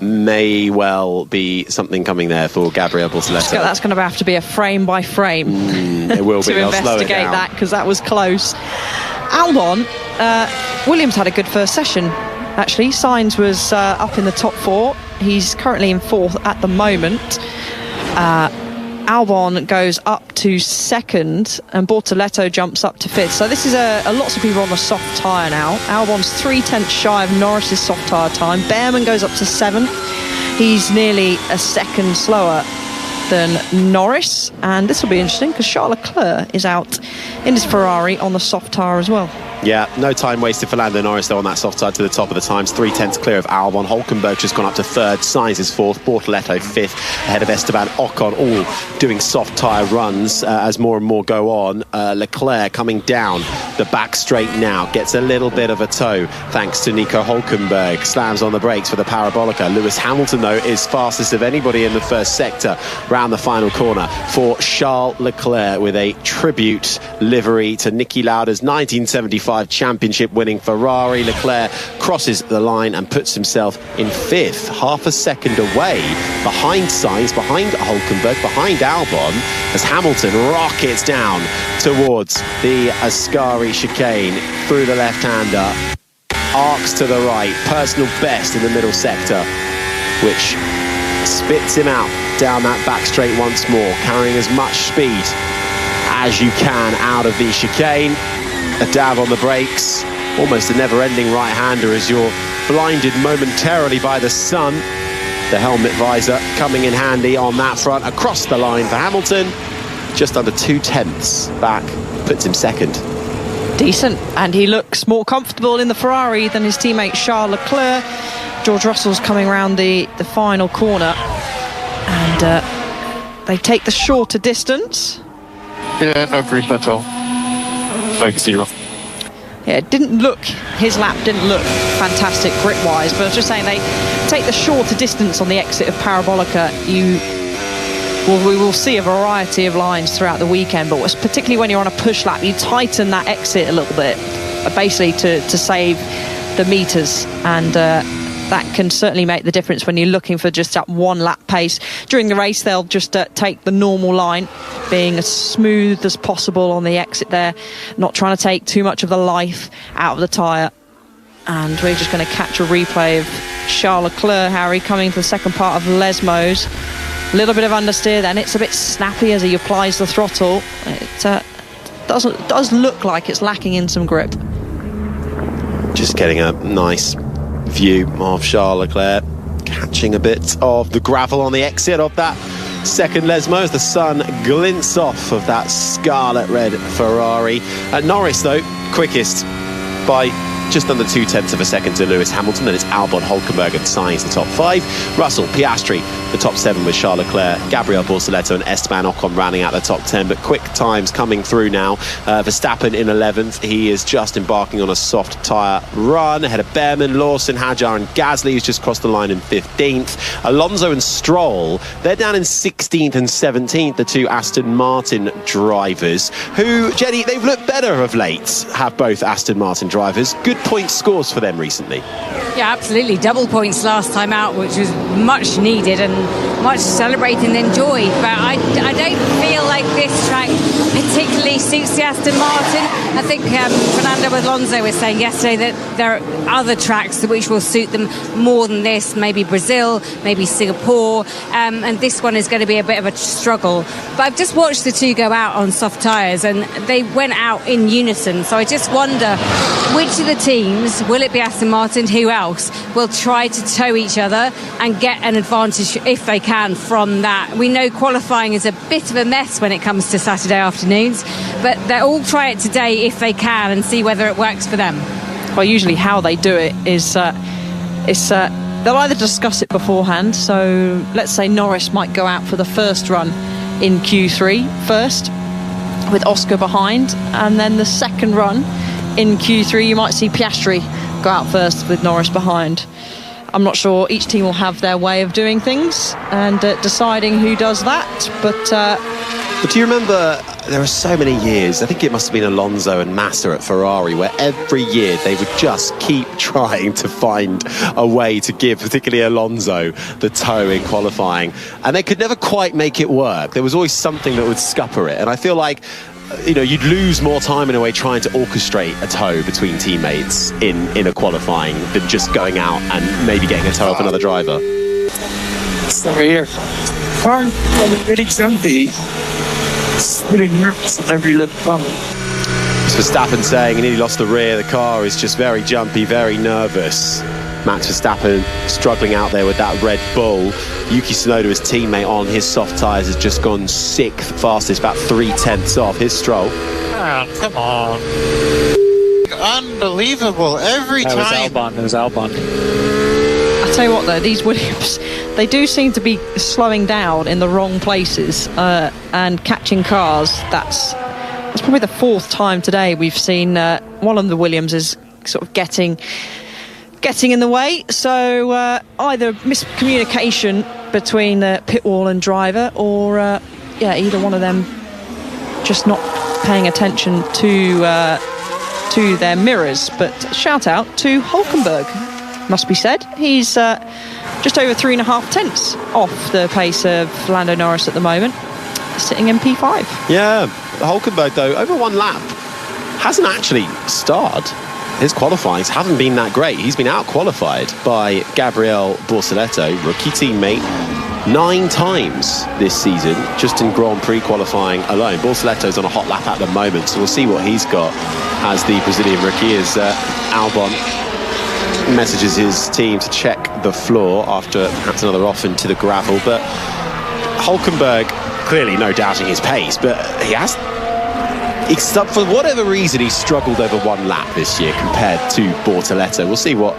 Speaker 2: May well be something coming there for Gabriel Bortoleto.
Speaker 4: That's going to have to be a frame by frame.
Speaker 2: It will be.
Speaker 4: to investigate that, because that was close. Albon, Williams had a good first session. Actually, Sainz was up in the top 4. He's currently in 4th at the moment. Albon goes up to 2nd and Bortoleto jumps up to 5th. So this is lots of people on the soft tyre now. Albon's 3/10 shy of Norris's soft tyre time. Behrman goes up to 7th. He's nearly a second slower than Norris. And this will be interesting because Charles Leclerc is out in his Ferrari on the soft tyre as well.
Speaker 2: Yeah, no time wasted for Lando Norris though on that soft side to the top of the times. 3/10 clear of Albon. Hulkenberg just gone up to 3rd. Sainz is 4th. Bortoleto 5th ahead of Esteban Ocon, all doing soft tyre runs as more and more go on. Leclerc coming down the back straight now, gets a little bit of a toe thanks to Nico Hulkenberg. Slams on the brakes for the Parabolica. Lewis Hamilton though is fastest of anybody in the first sector round the final corner for Charles Leclerc with a tribute livery to Niki Lauda's 1975 championship winning Ferrari. Leclerc crosses the line and puts himself in 5th, half a second away behind Sainz, behind Hulkenberg, behind Albon, as Hamilton rockets down towards the Ascari chicane through the left-hander, arcs to the right, personal best in the middle sector, which spits him out down that back straight once more, carrying as much speed as you can out of the chicane. A dab on the brakes, almost a never-ending right-hander as you're blinded momentarily by the sun. The helmet visor coming in handy on that front. Across the line for Hamilton, just under 2/10 back, puts him 2nd.
Speaker 4: Decent, and he looks more comfortable in the Ferrari than his teammate Charles Leclerc. George Russell's coming around the final corner, and they take the shorter distance.
Speaker 5: Yeah, no grief at all. Like 0.
Speaker 4: Yeah, his lap didn't look fantastic grit-wise, but I was just saying they take the shorter distance on the exit of Parabolica. We will see a variety of lines throughout the weekend, but particularly when you're on a push lap, you tighten that exit a little bit, basically to save the meters, and that can certainly make the difference when you're looking for just that one lap pace. During the race, they'll just take the normal line, being as smooth as possible on the exit there, not trying to take too much of the life out of the tyre. And we're just going to catch a replay of Charles Leclerc, Harry, coming to the second part of Lesmos. A little bit of understeer then. It's a bit snappy as he applies the throttle. It does look like it's lacking in some grip.
Speaker 2: Just getting a nice view of Charles Leclerc catching a bit of the gravel on the exit of that second Lesmo as the sun glints off of that scarlet red Ferrari. Norris though quickest by just under 0.2 of a second to Lewis Hamilton. Then it's Albon, Hulkenberg and Sainz, the top 5. Russell, Piastri, the top 7 with Charles Leclerc, Gabriel Bortoleto and Esteban Ocon rounding out the top 10. But quick times coming through now. Verstappen in 11th. He is just embarking on a soft tyre run ahead of Behrman, Lawson, Hadjar and Gasly, who's just crossed the line in 15th. Alonso and Stroll, they're down in 16th and 17th, the two Aston Martin drivers, who, Jenny, they've looked better of late, have both Aston Martin drivers. Good point scores for them recently.
Speaker 3: Yeah, absolutely. Double points last time out, which was much needed, and much to celebrate and enjoy. But I don't feel like this track particularly suits the Aston Martin. I think Fernando Alonso was saying yesterday that there are other tracks which will suit them more than this, maybe Brazil, maybe Singapore, and this one is going to be a bit of a struggle. But I've just watched the two go out on soft tyres and they went out in unison, so I just wonder which of the teams, will it be Aston Martin, who else will try to tow each other and get an advantage if they can from that. We know qualifying is a bit of a mess when it comes to Saturday afternoons, but they'll all try it today if they can and see whether it works for them.
Speaker 4: Well, usually how they do it is they'll either discuss it beforehand, so let's say Norris might go out for the first run in Q3 first with Oscar behind, and then the second run in Q3 you might see Piastri go out first with Norris behind. I'm not sure, each team will have their way of doing things and deciding who does that, but
Speaker 2: do you remember, there are so many years, I think it must have been Alonso and Massa at Ferrari, where every year they would just keep trying to find a way to give, particularly Alonso, the tow in qualifying, and they could never quite make it work. There was always something that would scupper it, and I feel like, you know, you'd lose more time in a way trying to orchestrate a tow between teammates in a qualifying than just going out and maybe getting a tow off another driver.
Speaker 5: Sorry, here. I'm really jumpy. It's really nervous at every little bump.
Speaker 2: It's Verstappen saying he nearly lost the rear. The car is just very jumpy, very nervous. Max Verstappen struggling out there with that Red Bull. Yuki Tsunoda, his teammate on his soft tyres, has just gone 6th fastest, about 3/10 off. Here's Stroll.
Speaker 6: Ah, come on. Unbelievable. Every time.
Speaker 7: It was Albon.
Speaker 4: I tell you what though, these Williams, they do seem to be slowing down in the wrong places and catching cars. That's probably the 4th time today we've seen one of the Williams is sort of getting in the way. So either miscommunication between the pit wall and driver, or either one of them just not paying attention to their mirrors. But shout out to Hulkenberg, must be said. He's just over 3.5 tenths off the pace of Lando Norris at the moment, sitting in P5.
Speaker 2: Yeah, Hulkenberg though, over 1 lap, hasn't actually starred. His qualifyings haven't been that great. He's been out-qualified by Gabriel Bortoleto, rookie teammate, 9 times this season, just in Grand Prix qualifying alone. Bortoleto's on a hot lap at the moment, so we'll see what he's got as the Brazilian rookie, as Albon messages his team to check the floor after perhaps another off into the gravel. But Hulkenberg, clearly no doubting his pace, but for whatever reason, he struggled over 1 lap this year compared to Bortoleto. We'll see what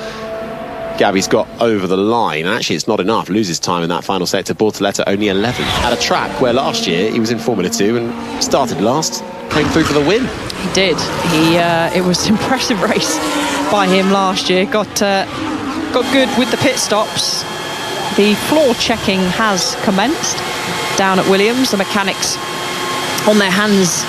Speaker 2: Gabby's got over the line. And actually, it's not enough. Loses time in that final sector. Bortoleto only 11th at a track where last year he was in Formula 2 and started last, came through for the win.
Speaker 4: He did. It was an impressive race by him last year. Got good with the pit stops. The floor checking has commenced down at Williams. The mechanics on their hands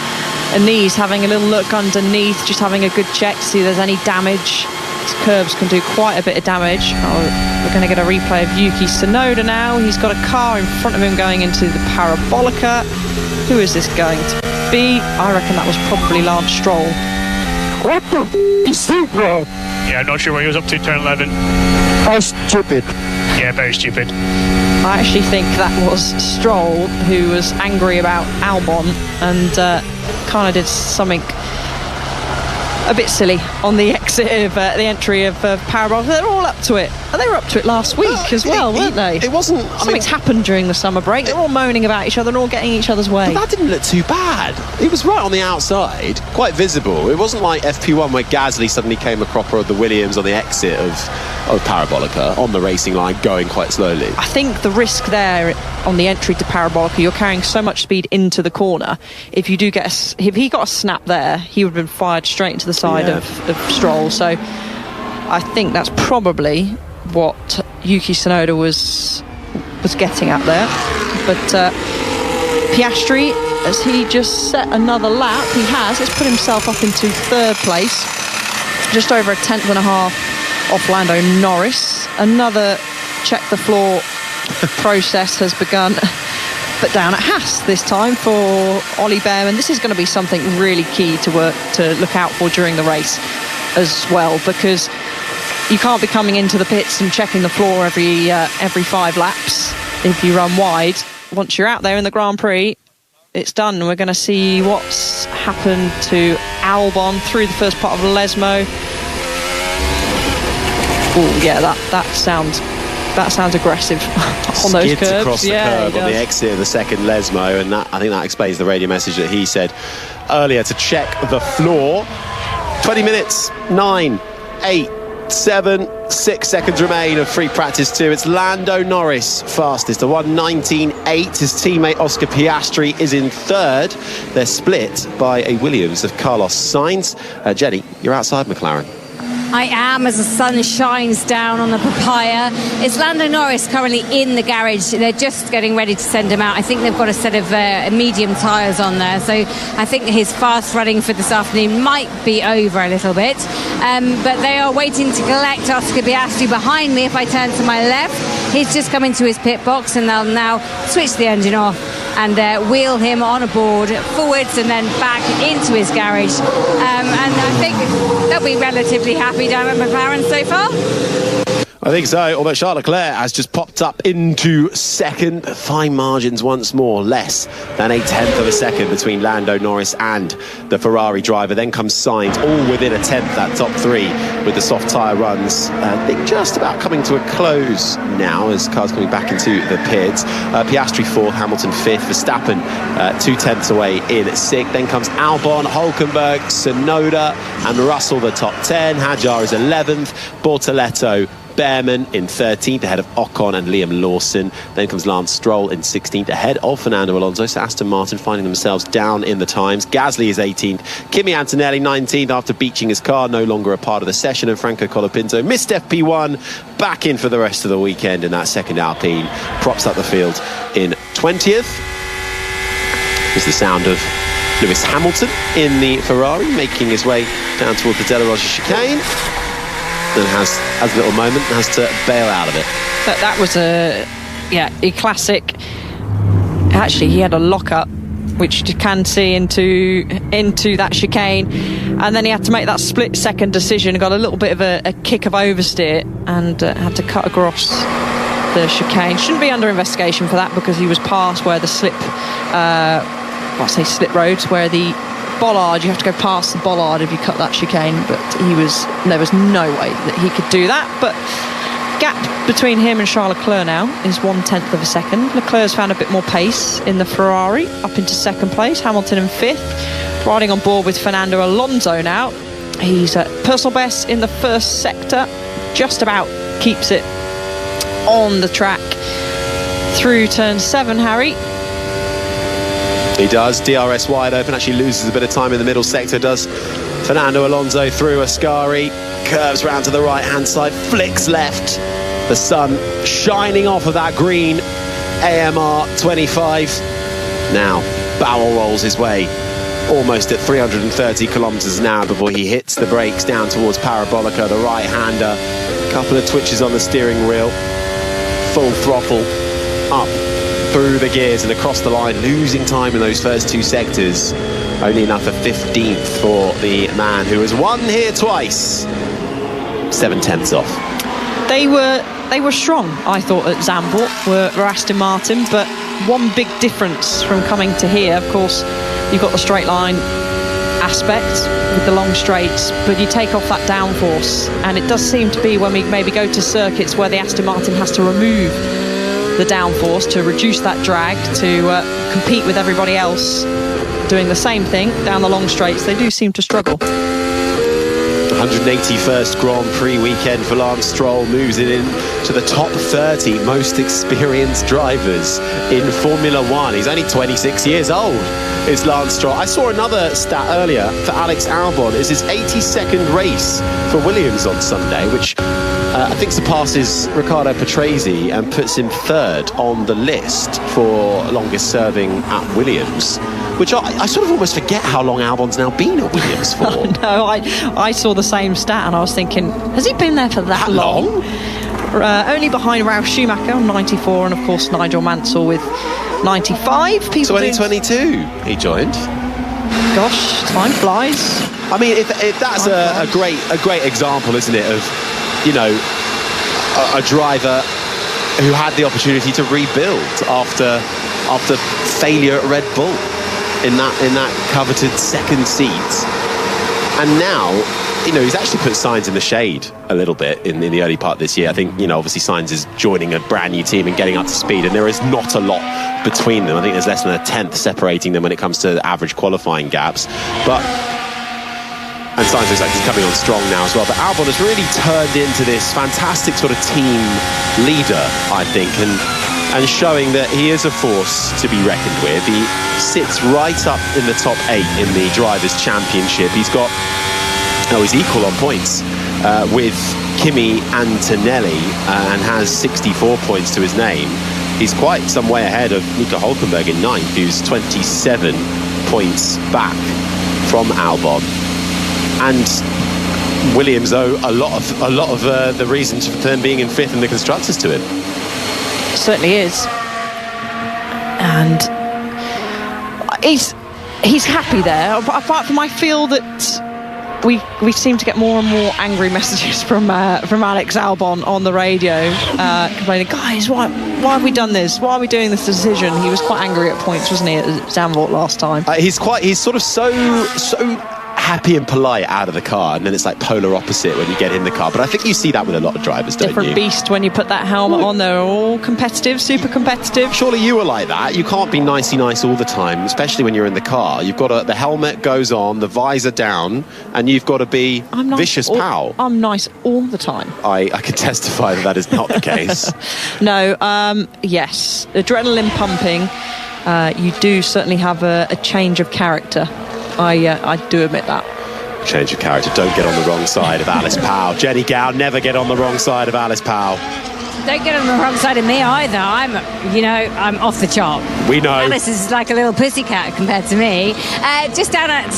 Speaker 4: and knees having a little look underneath, just having a good check to see if there's any damage. These curbs can do quite a bit of damage. We're going to get a replay of Yuki Tsunoda now. He's got a car in front of him going into the Parabolica. Who is this going to be? I reckon that was probably Lance Stroll.
Speaker 5: What the super?
Speaker 7: Yeah, I'm not sure what he was up to turn 11.
Speaker 5: How stupid.
Speaker 7: Yeah, very stupid.
Speaker 4: I actually think that was Stroll who was angry about Albon and kind of did something a bit silly on the exit of the entry of Parabolica. They're all up to it. And they were up to it last week as well, weren't they?
Speaker 2: It wasn't...
Speaker 4: Something's happened during the summer break. They're all moaning about each other and all getting each other's way.
Speaker 2: But that didn't look too bad. It was right on the outside, quite visible. It wasn't like FP1 where Gasly suddenly came a cropper of the Williams on the exit of Parabolica on the racing line, going quite slowly.
Speaker 4: I think the risk there on the entry to Parabolica, you're carrying so much speed into the corner. If you do get if he got a snap there, he would have been fired straight into the side of Stroll. So I think that's probably what Yuki Tsunoda was getting at there. But Piastri, as he just set another lap, has put himself up into 3rd place, just over 1.5 tenths off Lando Norris. Another check the floor process has begun. But down at Haas this time for Ollie Bearman. This is going to be something really key to look out for during the race as well, because you can't be coming into the pits and checking the floor every 5 laps if you run wide. Once you're out there in the Grand Prix, it's done. We're going to see what's happened to Albon through the first part of Lesmo. Oh yeah, that sounds aggressive on those curves.
Speaker 2: Skids across the curve on the
Speaker 4: does.
Speaker 2: exit of the second Lesmo, and I think that explains the radio message that he said earlier to check the floor. 20 minutes, 9, 8, 7, 6 seconds remain of free practice 2. It's Lando Norris fastest, a 1:19.8. His teammate Oscar Piastri is in third. They're split by a Williams of Carlos Sainz. Jenny, you're outside McLaren.
Speaker 3: I am, as the sun shines down on the papaya. It's Lando Norris currently in the garage. They're just getting ready to send him out. I think they've got a set of medium tyres on there, so I think his fast running for this afternoon might be over a little bit. But they are waiting to collect Oscar Piastri behind me. If I turn to my left, he's just come into his pit box, and they'll now switch the engine off and wheel him on a board forwards and then back into his garage. And I think they'll be relatively happy down at McLaren so far.
Speaker 2: I think so, although Charles Leclerc has just popped up into second. Fine margins once more, less than 1/10 of a second between Lando Norris and the Ferrari driver. Then comes Sainz, all within 1/10, that top 3 with the soft tyre runs. I think just about coming to a close now as cars coming back into the pits. Piastri 4th, Hamilton 5th, Verstappen 2/10 away in 6th. Then comes Albon, Hülkenberg, Tsunoda and Russell, the top 10. Hadjar is 11th, Bortoletto, Bearman in 13th, ahead of Ocon and Liam Lawson. Then comes Lance Stroll in 16th, ahead of Fernando Alonso. So Aston Martin finding themselves down in the times. Gasly is 18th. Kimi Antonelli 19th after beaching his car, no longer a part of the session. And Franco Colapinto missed FP1, back in for the rest of the weekend in that second Alpine. Props up the field in 20th. Is the sound of Lewis Hamilton in the Ferrari, making his way down towards the Della Rosa chicane. And has a little moment and has to bail out of it.
Speaker 4: That was a classic. Actually, he had a lock-up, which you can see into that chicane, and then he had to make that split-second decision. Got a little bit of a kick of oversteer and had to cut across the chicane. Shouldn't be under investigation for that because he was past where the slip roads, where the bollard, you have to go past the bollard if you cut that chicane, but there was no way that he could do that. But gap between him and Charles Leclerc now is 1/10 of a second. Leclerc's found a bit more pace in the Ferrari, up into second place. Hamilton in 5th, riding on board with Fernando Alonso now. He's at personal best in the first sector, just about keeps it on the track through turn 7, Harry.
Speaker 2: He does. DRS wide open, actually loses a bit of time in the middle sector, does Fernando Alonso through Ascari, curves round to the right hand side, flicks left, the sun shining off of that green AMR 25. Now barrel rolls his way almost at 330 kilometres an hour before he hits the brakes down towards Parabolica, the right hander. A couple of twitches on the steering wheel, full throttle up through the gears and across the line, losing time in those first 2 sectors. Only enough for 15th for the man who has won here twice. 7/10 off.
Speaker 4: They were strong, I thought, at Zandvoort, were Aston Martin, but one big difference from coming to here, of course, you've got the straight line aspect with the long straights, but you take off that downforce, and it does seem to be when we maybe go to circuits where the Aston Martin has to remove the downforce to reduce that drag to compete with everybody else doing the same thing down the long straights, they do seem to struggle.
Speaker 2: 181st Grand Prix weekend for Lance Stroll, moves it in to the top 30 most experienced drivers in Formula One. He's only 26 years old, is Lance Stroll. I saw another stat earlier for Alex Albon. It's his 82nd race for Williams on Sunday, which I think surpasses Riccardo Patrese and puts him 3rd on the list for longest serving at Williams, which I sort of almost forget how long Albon's now been at Williams for.
Speaker 4: No, I saw the same stat and I was thinking, has he been there for that long? only behind Ralf Schumacher on 94, and of course Nigel Mansell with 95.
Speaker 2: 2022 he joined.
Speaker 4: Gosh, time flies.
Speaker 2: I mean, if that's a great example, isn't it, of, you know, a driver who had the opportunity to rebuild after failure at Red Bull in that coveted second seat, and now, you know, he's actually put Sainz in the shade a little bit in the early part of this year. I think, you know, obviously Sainz is joining a brand new team and getting up to speed, and there is not a lot between them. I think there's less than a tenth separating them when it comes to average qualifying gaps. And Sainz looks like he's coming on strong now as well. But Albon has really turned into this fantastic sort of team leader, I think, and showing that he is a force to be reckoned with. He sits right up in the top 8 in the Drivers' Championship. He's equal on points with Kimi Antonelli and has 64 points to his name. He's quite some way ahead of Nico Hülkenberg in 9th, who's 27 points back from Albon. And Williams owe a lot of the reason for them being in 5th in the constructors to him.
Speaker 4: It certainly is, and he's happy there. Apart from, I feel that we seem to get more and more angry messages from Alex Albon on the radio, complaining, guys, why have we done this? Why are we doing this decision? He was quite angry at points, wasn't he, at Zandvoort last time? He's
Speaker 2: sort of so happy and polite out of the car, and then it's like polar opposite when you get in the car. But I think you see that with a lot of drivers, don't you?
Speaker 4: Different beast when you put that helmet on. They're all competitive, super competitive.
Speaker 2: Surely you were like that. You can't be nicey nice all the time, especially when you're in the car. You've got the helmet goes on, the visor down, and you've got to be vicious pal.
Speaker 4: I'm nice all the time.
Speaker 2: I can testify that is not the case.
Speaker 4: No, yes, adrenaline pumping. You do certainly have a change of character. I do admit that.
Speaker 2: Change of character. Don't get on the wrong side of Alice Powell. Jenny Gow, never get on the wrong side of Alice Powell.
Speaker 3: Don't get on the wrong side of me either. I'm off the chart.
Speaker 2: We know.
Speaker 3: Alice is like a little pussycat compared to me. Just down at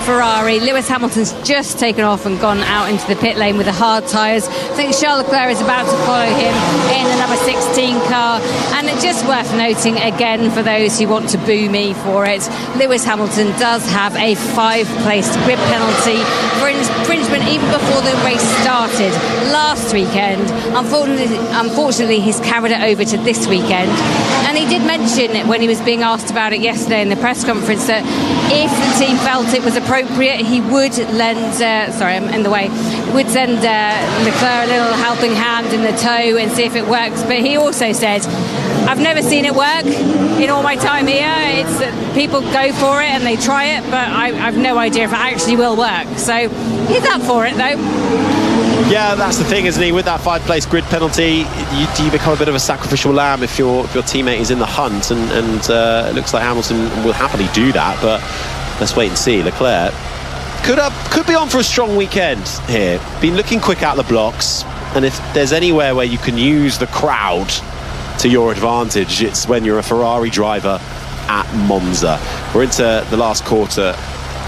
Speaker 3: Ferrari, Lewis Hamilton's just taken off and gone out into the pit lane with the hard tyres. I think Charles Leclerc is about to follow him in the number 16 car. And it's just worth noting again, for those who want to boo me for it, Lewis Hamilton does have a 5-place grid penalty for infringement even before the race started last weekend. Unfortunately, he's carried it over to this weekend. And he did mention when he was being asked about it yesterday in the press conference that if the team felt it was appropriate, he would lend, would send Leclerc a little helping hand in the toe and see if it works. But he also said, I've never seen it work in all my time here. It's that people go for it and they try it, but I've no idea if it actually will work. So he's up for it, though.
Speaker 2: Yeah, that's the thing, isn't he? With that 5-place grid penalty, you become a bit of a sacrificial lamb if your teammate is in the hunt, and it looks like Hamilton will happily do that. But let's wait and see. Leclerc could be on for a strong weekend here. Been looking quick out the blocks, and if there's anywhere where you can use the crowd to your advantage, it's when you're a Ferrari driver at Monza. We're into the last quarter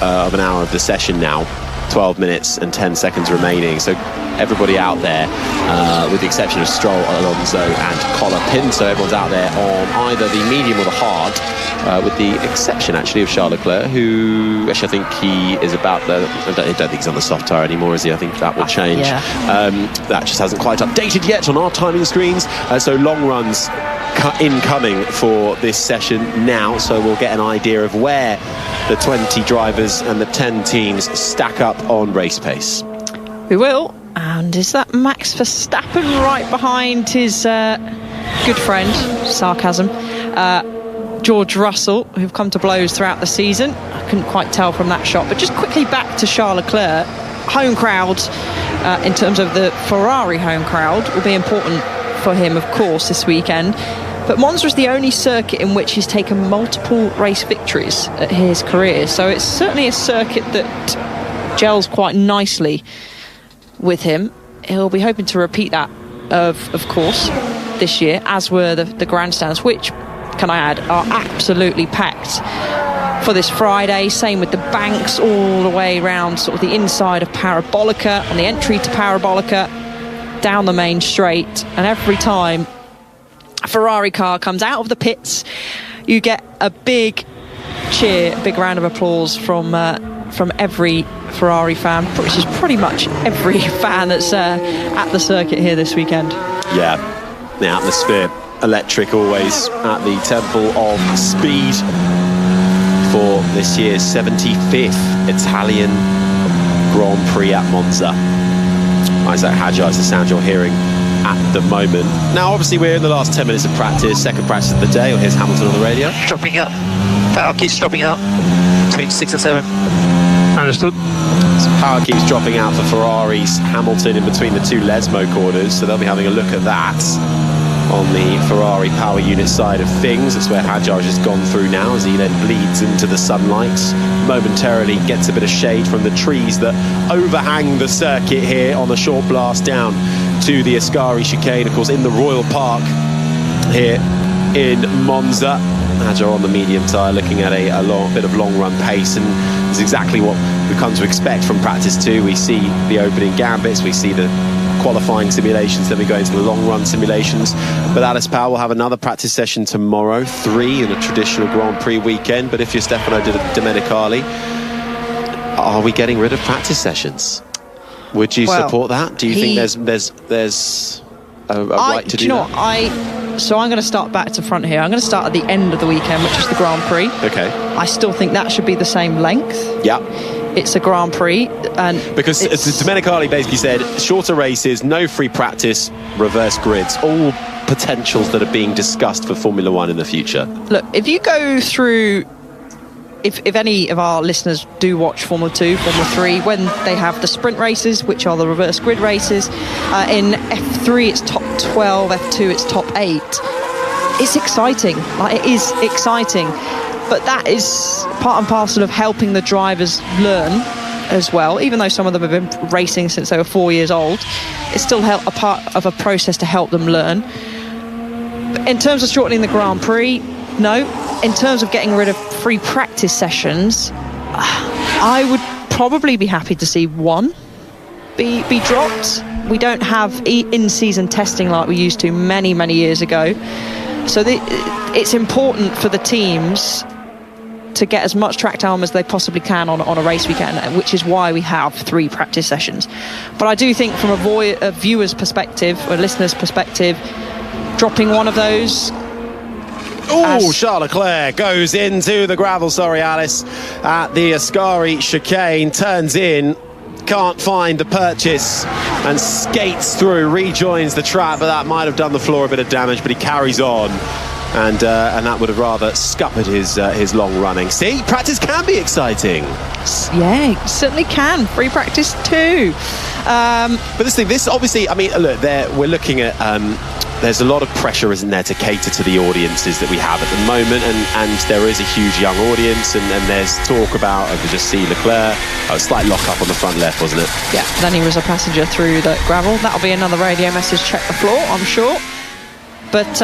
Speaker 2: of an hour of the session now. 12 minutes and 10 seconds remaining, so everybody out there, with the exception of Stroll, Alonso and Colapinto, everyone's out there on either the medium or the hard, with the exception actually of Charles Leclerc, who actually I think he is about I don't think he's on the soft tyre anymore, is he? I think that will change. That just hasn't quite updated yet on our timing screens, so long runs incoming for this session now, so we'll get an idea of where the 20 drivers and the 10 teams stack up on race pace.
Speaker 4: We will. And is that Max Verstappen right behind his good friend, sarcasm, George Russell, who've come to blows throughout the season? I couldn't quite tell from that shot. But just quickly back to Charles Leclerc. Home crowd, in terms of the Ferrari home crowd, will be important for him, of course, this weekend. But Monza is the only circuit in which he's taken multiple race victories at his career. So it's certainly a circuit that gels quite nicely with him. He'll be hoping to repeat that, of course, this year, as were the grandstands, which, can I add, are absolutely packed for this Friday. Same with the banks all the way around sort of the inside of Parabolica, on the entry to Parabolica. down the main straight, and every time a Ferrari car comes out of the pits, you get a big cheer, a big round of applause from every Ferrari fan, which is pretty much every fan that's at the circuit here this weekend.
Speaker 2: Yeah, the atmosphere electric always at the Temple of Speed for this year's 75th Italian Grand Prix at Monza. Isaac Hadjar is the sound you're hearing at the moment. Now, obviously, we're in the last 10 minutes of practice, second practice of the day. Here's Hamilton on the radio.
Speaker 6: Dropping up. Power keeps dropping up. Between 6 and 7.
Speaker 7: Understood.
Speaker 2: So power keeps dropping out for Ferrari's Hamilton in between the two Lesmo corners, so they'll be having a look at that on the Ferrari power unit side of things. That's where Hadjar has gone through now as he then bleeds into the sunlight, momentarily gets a bit of shade from the trees that overhang the circuit here on the short blast down to the Ascari chicane, of course, in the Royal Park here in Monza. Hadjar on the medium tyre, looking at a bit of long run pace, and it's exactly what we've come to expect from practice 2. We see the opening gambits, we see the qualifying simulations, then we go into the long run simulations. But Alice Power will have another practice session tomorrow, 3 in a traditional Grand Prix weekend. But if you're Stefano Domenicali, are we getting rid of practice sessions? Would you support that? Do you think there's a right to do that? So I'm going to start back to front here. I'm going to start at the end of the weekend, which is the Grand Prix. Okay.
Speaker 4: I still think that should be the same length.
Speaker 2: Yeah.
Speaker 4: It's a Grand Prix, and
Speaker 2: because Domenicali basically said shorter races, no free practice, reverse grids, all potentials that are being discussed for Formula One in the future.
Speaker 4: Look, if you go through, if any of our listeners do watch Formula 2, Formula 3, when they have the sprint races, which are the reverse grid races, in F3 it's top 12, F2 it's top 8. It's exciting. It is exciting. But that is part and parcel of helping the drivers learn as well. Even though some of them have been racing since they were 4 years old, it's still a part of a process to help them learn. In terms of shortening the Grand Prix, no. In terms of getting rid of free practice sessions, I would probably be happy to see one be dropped. We don't have in-season testing like we used to many, many years ago. So it's important for the teams to get as much track time as they possibly can on a race weekend, which is why we have 3 practice sessions. But I do think from a viewer's perspective, or a listener's perspective, dropping one of those...
Speaker 2: Oh, Charles Leclerc goes into the gravel, sorry Alice, at the Ascari chicane, turns in, can't find the purchase and skates through, rejoins the track, but that might have done the floor a bit of damage, but he carries on. And that would have rather scuppered his long running. See, practice can be exciting.
Speaker 4: Yeah, it certainly can. Free practice too.
Speaker 2: But this obviously, I mean, look, we're looking at. There's a lot of pressure, isn't there, to cater to the audiences that we have at the moment, and there is a huge young audience, and there's talk about, I could just see Leclerc, a slight lock-up on the front left, wasn't it?
Speaker 4: Yeah, then he was a passenger through the gravel. That'll be another radio message, check the floor, I'm sure. But...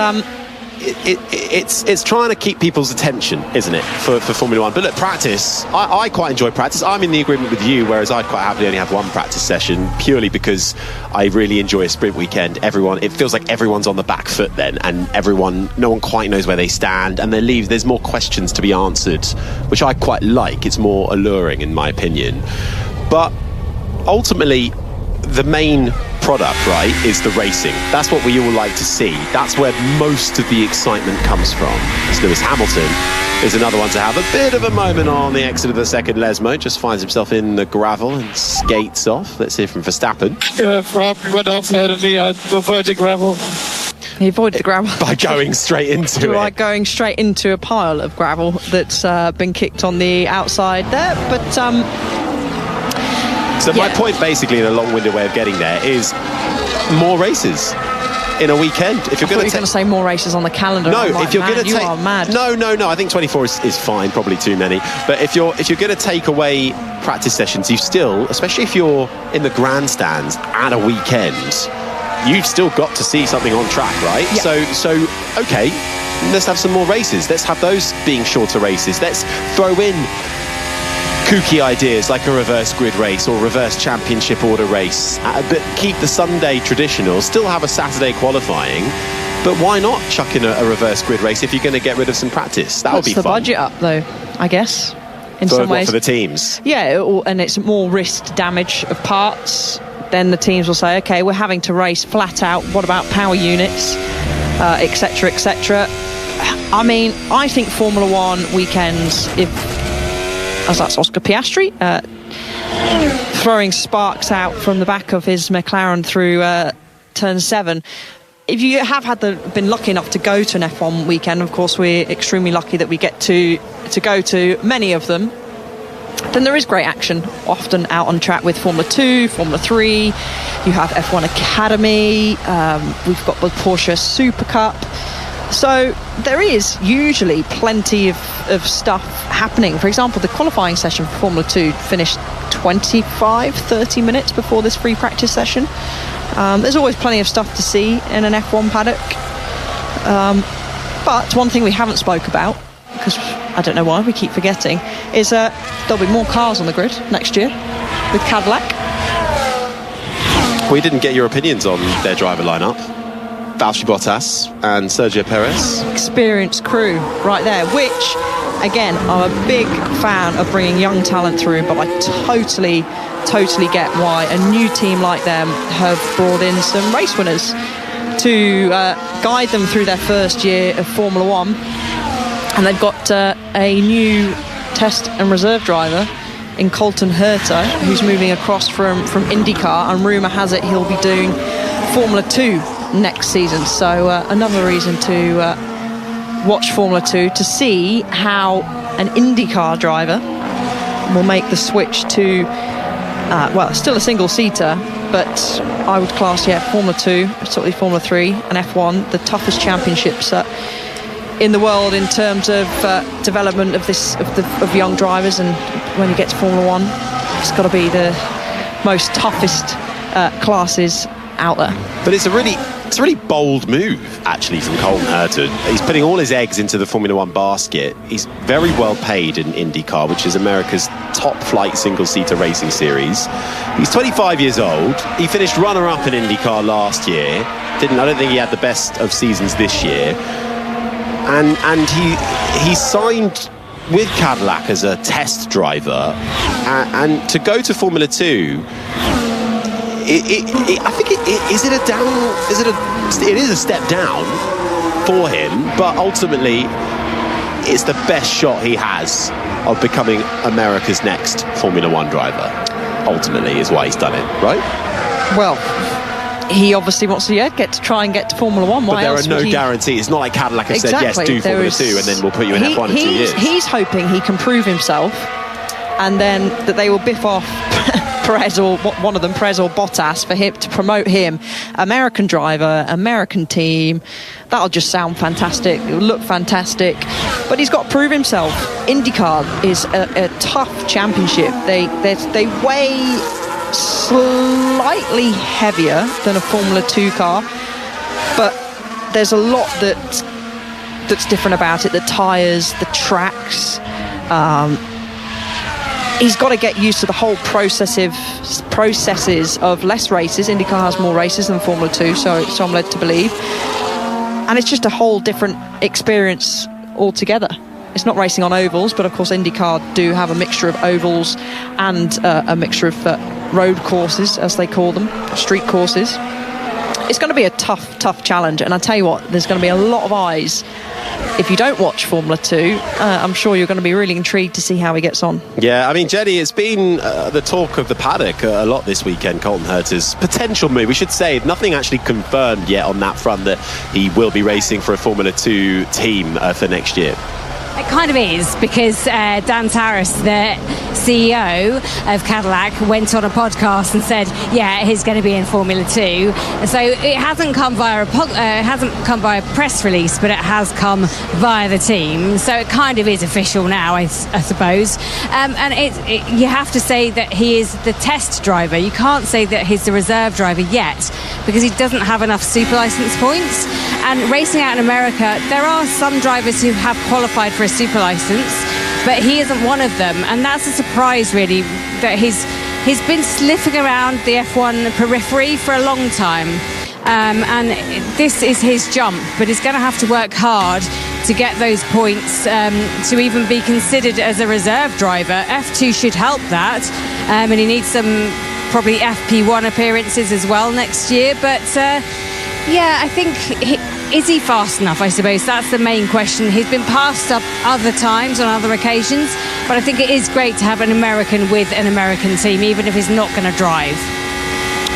Speaker 2: It's trying to keep people's attention, isn't it, for Formula One? But look, practice, I quite enjoy practice. I'm in the agreement with you, whereas I'd quite happily only have one practice session, purely because I really enjoy a sprint weekend. It feels like everyone's on the back foot then, and no one quite knows where they stand, and there's more questions to be answered, which I quite like. It's more alluring, in my opinion. But ultimately, the main product, right, is the racing. That's what we all like to see. That's where most of the excitement comes from. As Lewis Hamilton is another one to have a bit of a moment on the exit of the second Lesmo, just finds himself in the gravel and skates off. Let's hear from Verstappen.
Speaker 5: Ferrari went off ahead of me. I avoided gravel.
Speaker 4: He avoided the gravel
Speaker 2: by going straight into it.
Speaker 4: By going straight into a pile of gravel that's been kicked on the outside there. But
Speaker 2: so my point, basically, the long-winded way of getting there is more races in a weekend. If you're going
Speaker 4: to say more races on the calendar,
Speaker 2: no, if you're going to
Speaker 4: you are mad.
Speaker 2: No. I think 24 is fine, probably too many. But if you're going to take away practice sessions, you still, especially if you're in the grandstands at a weekend, you've still got to see something on track, right?
Speaker 4: Yeah.
Speaker 2: So okay, let's have some more races. Let's have those being shorter races. Let's throw in kooky ideas like a reverse grid race or reverse championship order race, but keep the Sunday traditional, still have a Saturday qualifying. But why not chuck in a reverse grid race if you're going to get rid of some practice? That would be fun.
Speaker 4: Puts the budget up, though, I guess, in
Speaker 2: some
Speaker 4: ways.
Speaker 2: For the teams?
Speaker 4: Yeah, and it's more risk damage of parts. Then the teams will say, OK, we're having to race flat out. What about power units, etc., etc.? I mean, I think Formula One weekends, as that's Oscar Piastri, throwing sparks out from the back of his McLaren through turn 7. If you have been lucky enough to go to an F1 weekend, of course we're extremely lucky that we get to go to many of them, then there is great action often out on track with Formula 2, Formula 3. You have F1 Academy, we've got the Porsche Super Cup. So there is usually plenty of stuff happening. For example, the qualifying session for Formula 2 finished 25-30 minutes before this free practice session. There's always plenty of stuff to see in an F1 paddock. But one thing we haven't spoke about, because I don't know why we keep forgetting, is there'll be more cars on the grid next year with Cadillac.
Speaker 2: We didn't get your opinions on their driver lineup. Valtteri Bottas and Sergio Perez.
Speaker 4: Experienced crew right there, which, again, I'm a big fan of bringing young talent through, but I totally get why a new team like them have brought in some race winners to guide them through their first year of Formula One. And they've got a new test and reserve driver in Colton Herta, who's moving across from IndyCar, and rumour has it he'll be doing Formula 2 next season. So another reason to watch Formula 2, to see how an IndyCar driver will make the switch to still a single-seater, but I would class Formula 2, certainly Formula 3 and F1 the toughest championships in the world in terms of development of young drivers. And when you get to Formula 1, it's got to be the most toughest classes out there.
Speaker 2: But it's a really bold move, actually, from Colton Herta. He's putting all his eggs into the Formula One basket. He's very well paid in IndyCar, which is America's top flight single-seater racing series. He's 25 years old. He finished runner-up in IndyCar last year. I don't think he had the best of seasons this year. And he signed with Cadillac as a test driver, and to go to Formula 2. I think it is a step down for him, but ultimately it's the best shot he has of becoming America's next Formula One driver. Ultimately is why he's done it, right?
Speaker 4: Well, he obviously wants to get to Formula One.
Speaker 2: But there are no guarantees. It's not like Cadillac has said, yes, do Formula 2 and then we'll put you in F1 in 2 years.
Speaker 4: He's hoping he can prove himself, and then that they will biff off Perez, or one of them, Perez or Bottas, for him to promote him. American driver, American team. That'll just sound fantastic. It will look fantastic. But he's got to prove himself. IndyCar is a tough championship. They weigh slightly heavier than a Formula 2 car, but there's a lot that's different about it. The tyres, the tracks. He's got to get used to the whole processes of less races. IndyCar has more races than Formula 2, so I'm led to believe. And it's just a whole different experience altogether. It's not racing on ovals, but of course IndyCar do have a mixture of ovals and a mixture of road courses, as they call them, street courses. It's going to be a tough challenge, and I tell you what, there's going to be a lot of eyes. If you don't watch Formula 2, I'm sure you're going to be really intrigued to see how he gets on.
Speaker 2: Yeah, I mean, Jenny, it's been the talk of the paddock a lot this weekend, Colton Herta's potential move. We should say nothing actually confirmed yet on that front that he will be racing for a Formula 2 team for next year.
Speaker 3: It kind of is, because Dan Taras, the CEO of Cadillac, went on a podcast and said, yeah, he's going to be in Formula 2. So it hasn't come via a press release, but it has come via the team. So it kind of is official now, I suppose. And you have to say that he is the test driver. You can't say that he's the reserve driver yet, because he doesn't have enough super license points. And racing out in America, there are some drivers who have qualified for a super license, but he isn't one of them, and that's a surprise really, that he's been sniffing around the F1 periphery for a long time, and this is his jump, but he's going to have to work hard to get those points to even be considered as a reserve driver. F2 should help that, and he needs some probably FP1 appearances as well next year, but I think is he fast enough, I suppose? That's the main question. He's been passed up other times on other occasions, but I think it is great to have an American with an American team, even if he's not going to drive.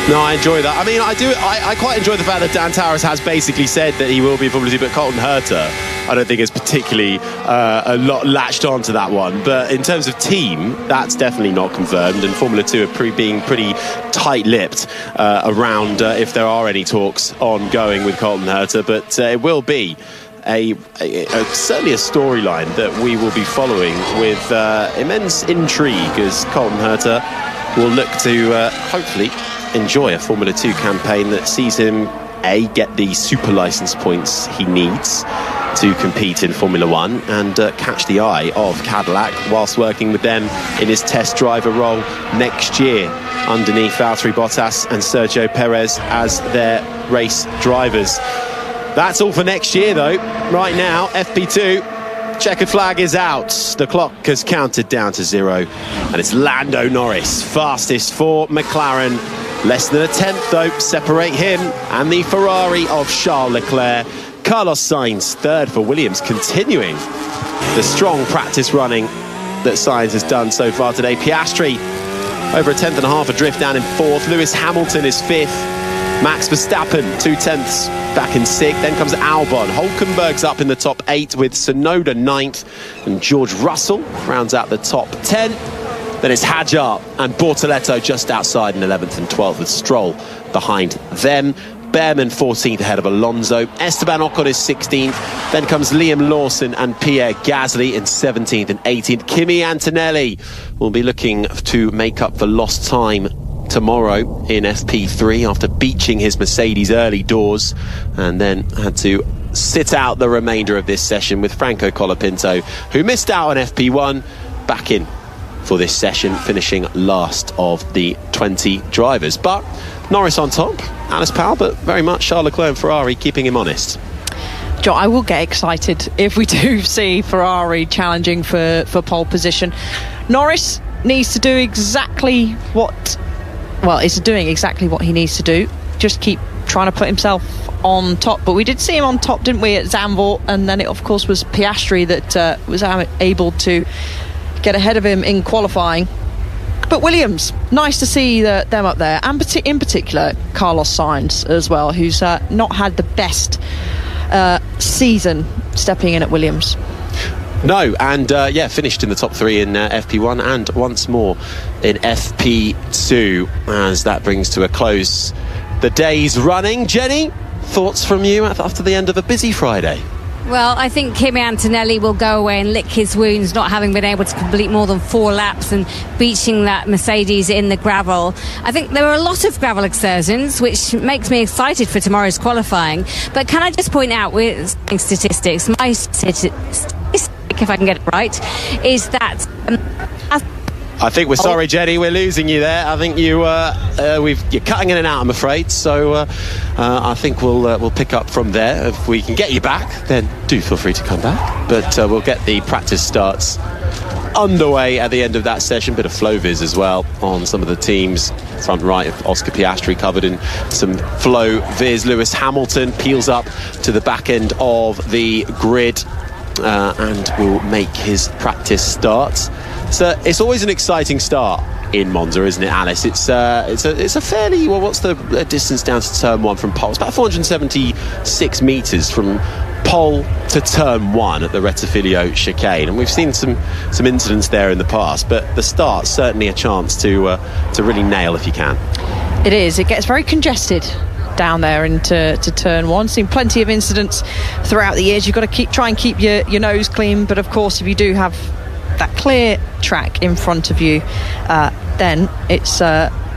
Speaker 2: No, I enjoy that. I mean, I quite enjoy the fact that Dan Towers has basically said that he will be Formula 2, but Colton Herta, I don't think is particularly a lot latched on to that one. But in terms of team, that's definitely not confirmed. And Formula 2 are being pretty tight-lipped around if there are any talks ongoing with Colton Herta. But it will be certainly a storyline that we will be following with immense intrigue, as Colton Herta will look to hopefully enjoy a Formula 2 campaign that sees him get the super license points he needs to compete in Formula 1 and catch the eye of Cadillac whilst working with them in his test driver role next year underneath Valtteri Bottas and Sergio Perez as their race drivers. That's all for next year though. Right now, FP2, checkered flag is out. The clock has counted down to 0 and it's Lando Norris, fastest for McLaren. Less than a tenth though separate him and the Ferrari of Charles Leclerc. Carlos Sainz third for Williams, continuing the strong practice running that Sainz has done so far today. Piastri over a tenth and a half adrift down in fourth. Lewis Hamilton is fifth. Max Verstappen 2/10 back in sixth. Then comes Albon. Hulkenberg's up in the top 8 with Tsunoda 9th, and George Russell rounds out the top 10. Then it's Hadjar and Bortoletto just outside in 11th and 12th, with Stroll behind them. Behrman 14th ahead of Alonso. Esteban Ocon is 16th. Then comes Liam Lawson and Pierre Gasly in 17th and 18th. Kimi Antonelli will be looking to make up for lost time tomorrow in FP3 after beaching his Mercedes early doors, and then had to sit out the remainder of this session with Franco Colapinto, who missed out on FP1, back in for this session, finishing last of the 20 drivers. But Norris on top, Alice Powell, but very much Charles Leclerc and Ferrari keeping him honest.
Speaker 4: John, I will get excited if we do see Ferrari challenging for pole position. Norris needs to do exactly what... Well, is doing exactly what he needs to do. Just keep trying to put himself on top. But we did see him on top, didn't we, at Zandvoort? And then it, of course, was Piastri that was able to get ahead of him in qualifying. But Williams, nice to see them up there, and in particular Carlos Sainz as well, who's not had the best season stepping in at Williams.
Speaker 2: No, and finished in the top 3 in FP1 and once more in FP2, as that brings to a close the day's running. Jenny, thoughts from you after the end of a busy Friday?
Speaker 3: Well, I think Kimi Antonelli will go away and lick his wounds, not having been able to complete more than 4 laps and beaching that Mercedes in the gravel. I think there were a lot of gravel excursions, which makes me excited for tomorrow's qualifying. But can I just point out, with statistics, my statistic, if I can get it right, is that...
Speaker 2: I think we're sorry, Jenny, we're losing you there. I think you're cutting in and out, I'm afraid. So I think we'll pick up from there. If we can get you back, then do feel free to come back. But we'll get the practice starts underway at the end of that session. Bit of flow viz as well on some of the teams. Front right of Oscar Piastri covered in some flow viz. Lewis Hamilton peels up to the back end of the grid and will make his practice starts. So it's always an exciting start in Monza, isn't it, Alice? It's a fairly, well, what's the distance down to turn 1 from pole? It's about 476 metres from pole to turn 1 at the Rettifilo chicane, and we've seen some incidents there in the past, but the start's certainly a chance to really nail if you can.
Speaker 4: It is. It gets very congested down there into turn 1. Seen plenty of incidents throughout the years. You've got to try and keep your nose clean, but of course if you do have that clear track in front of you, then it's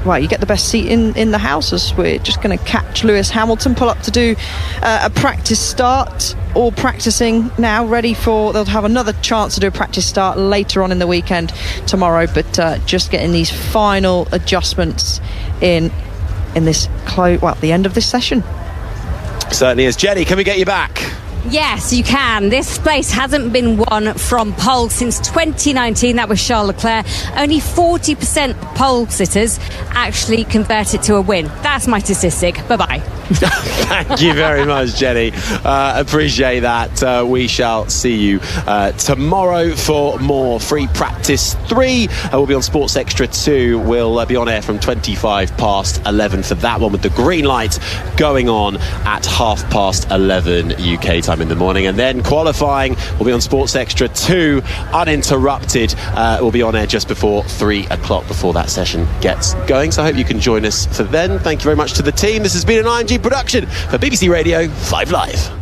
Speaker 4: well, you get the best seat in the house, as we're just going to catch Lewis Hamilton pull up to do a practice start. All practicing now, ready for, they'll have another chance to do a practice start later on in the weekend tomorrow, but just getting these final adjustments in this the end of this session.
Speaker 2: Certainly is. Jenny, can we get you back?
Speaker 3: Yes, you can. This place hasn't been won from pole since 2019. That was Charles Leclerc. Only 40% pole sitters actually convert it to a win. That's my statistic. Bye-bye.
Speaker 2: Thank you very much, Jenny. Appreciate that. We shall see you tomorrow for more Free Practice 3. We'll be on Sports Extra 2. We'll be on air from 11:25 for that one, with the green light going on at 11:30 UK time in the morning. And then qualifying will be on Sports Extra 2 uninterrupted. We'll be on air just before 3 o'clock before that session gets going. So I hope you can join us for then. Thank you very much to the team. This has been an IMG production for BBC Radio 5 Live.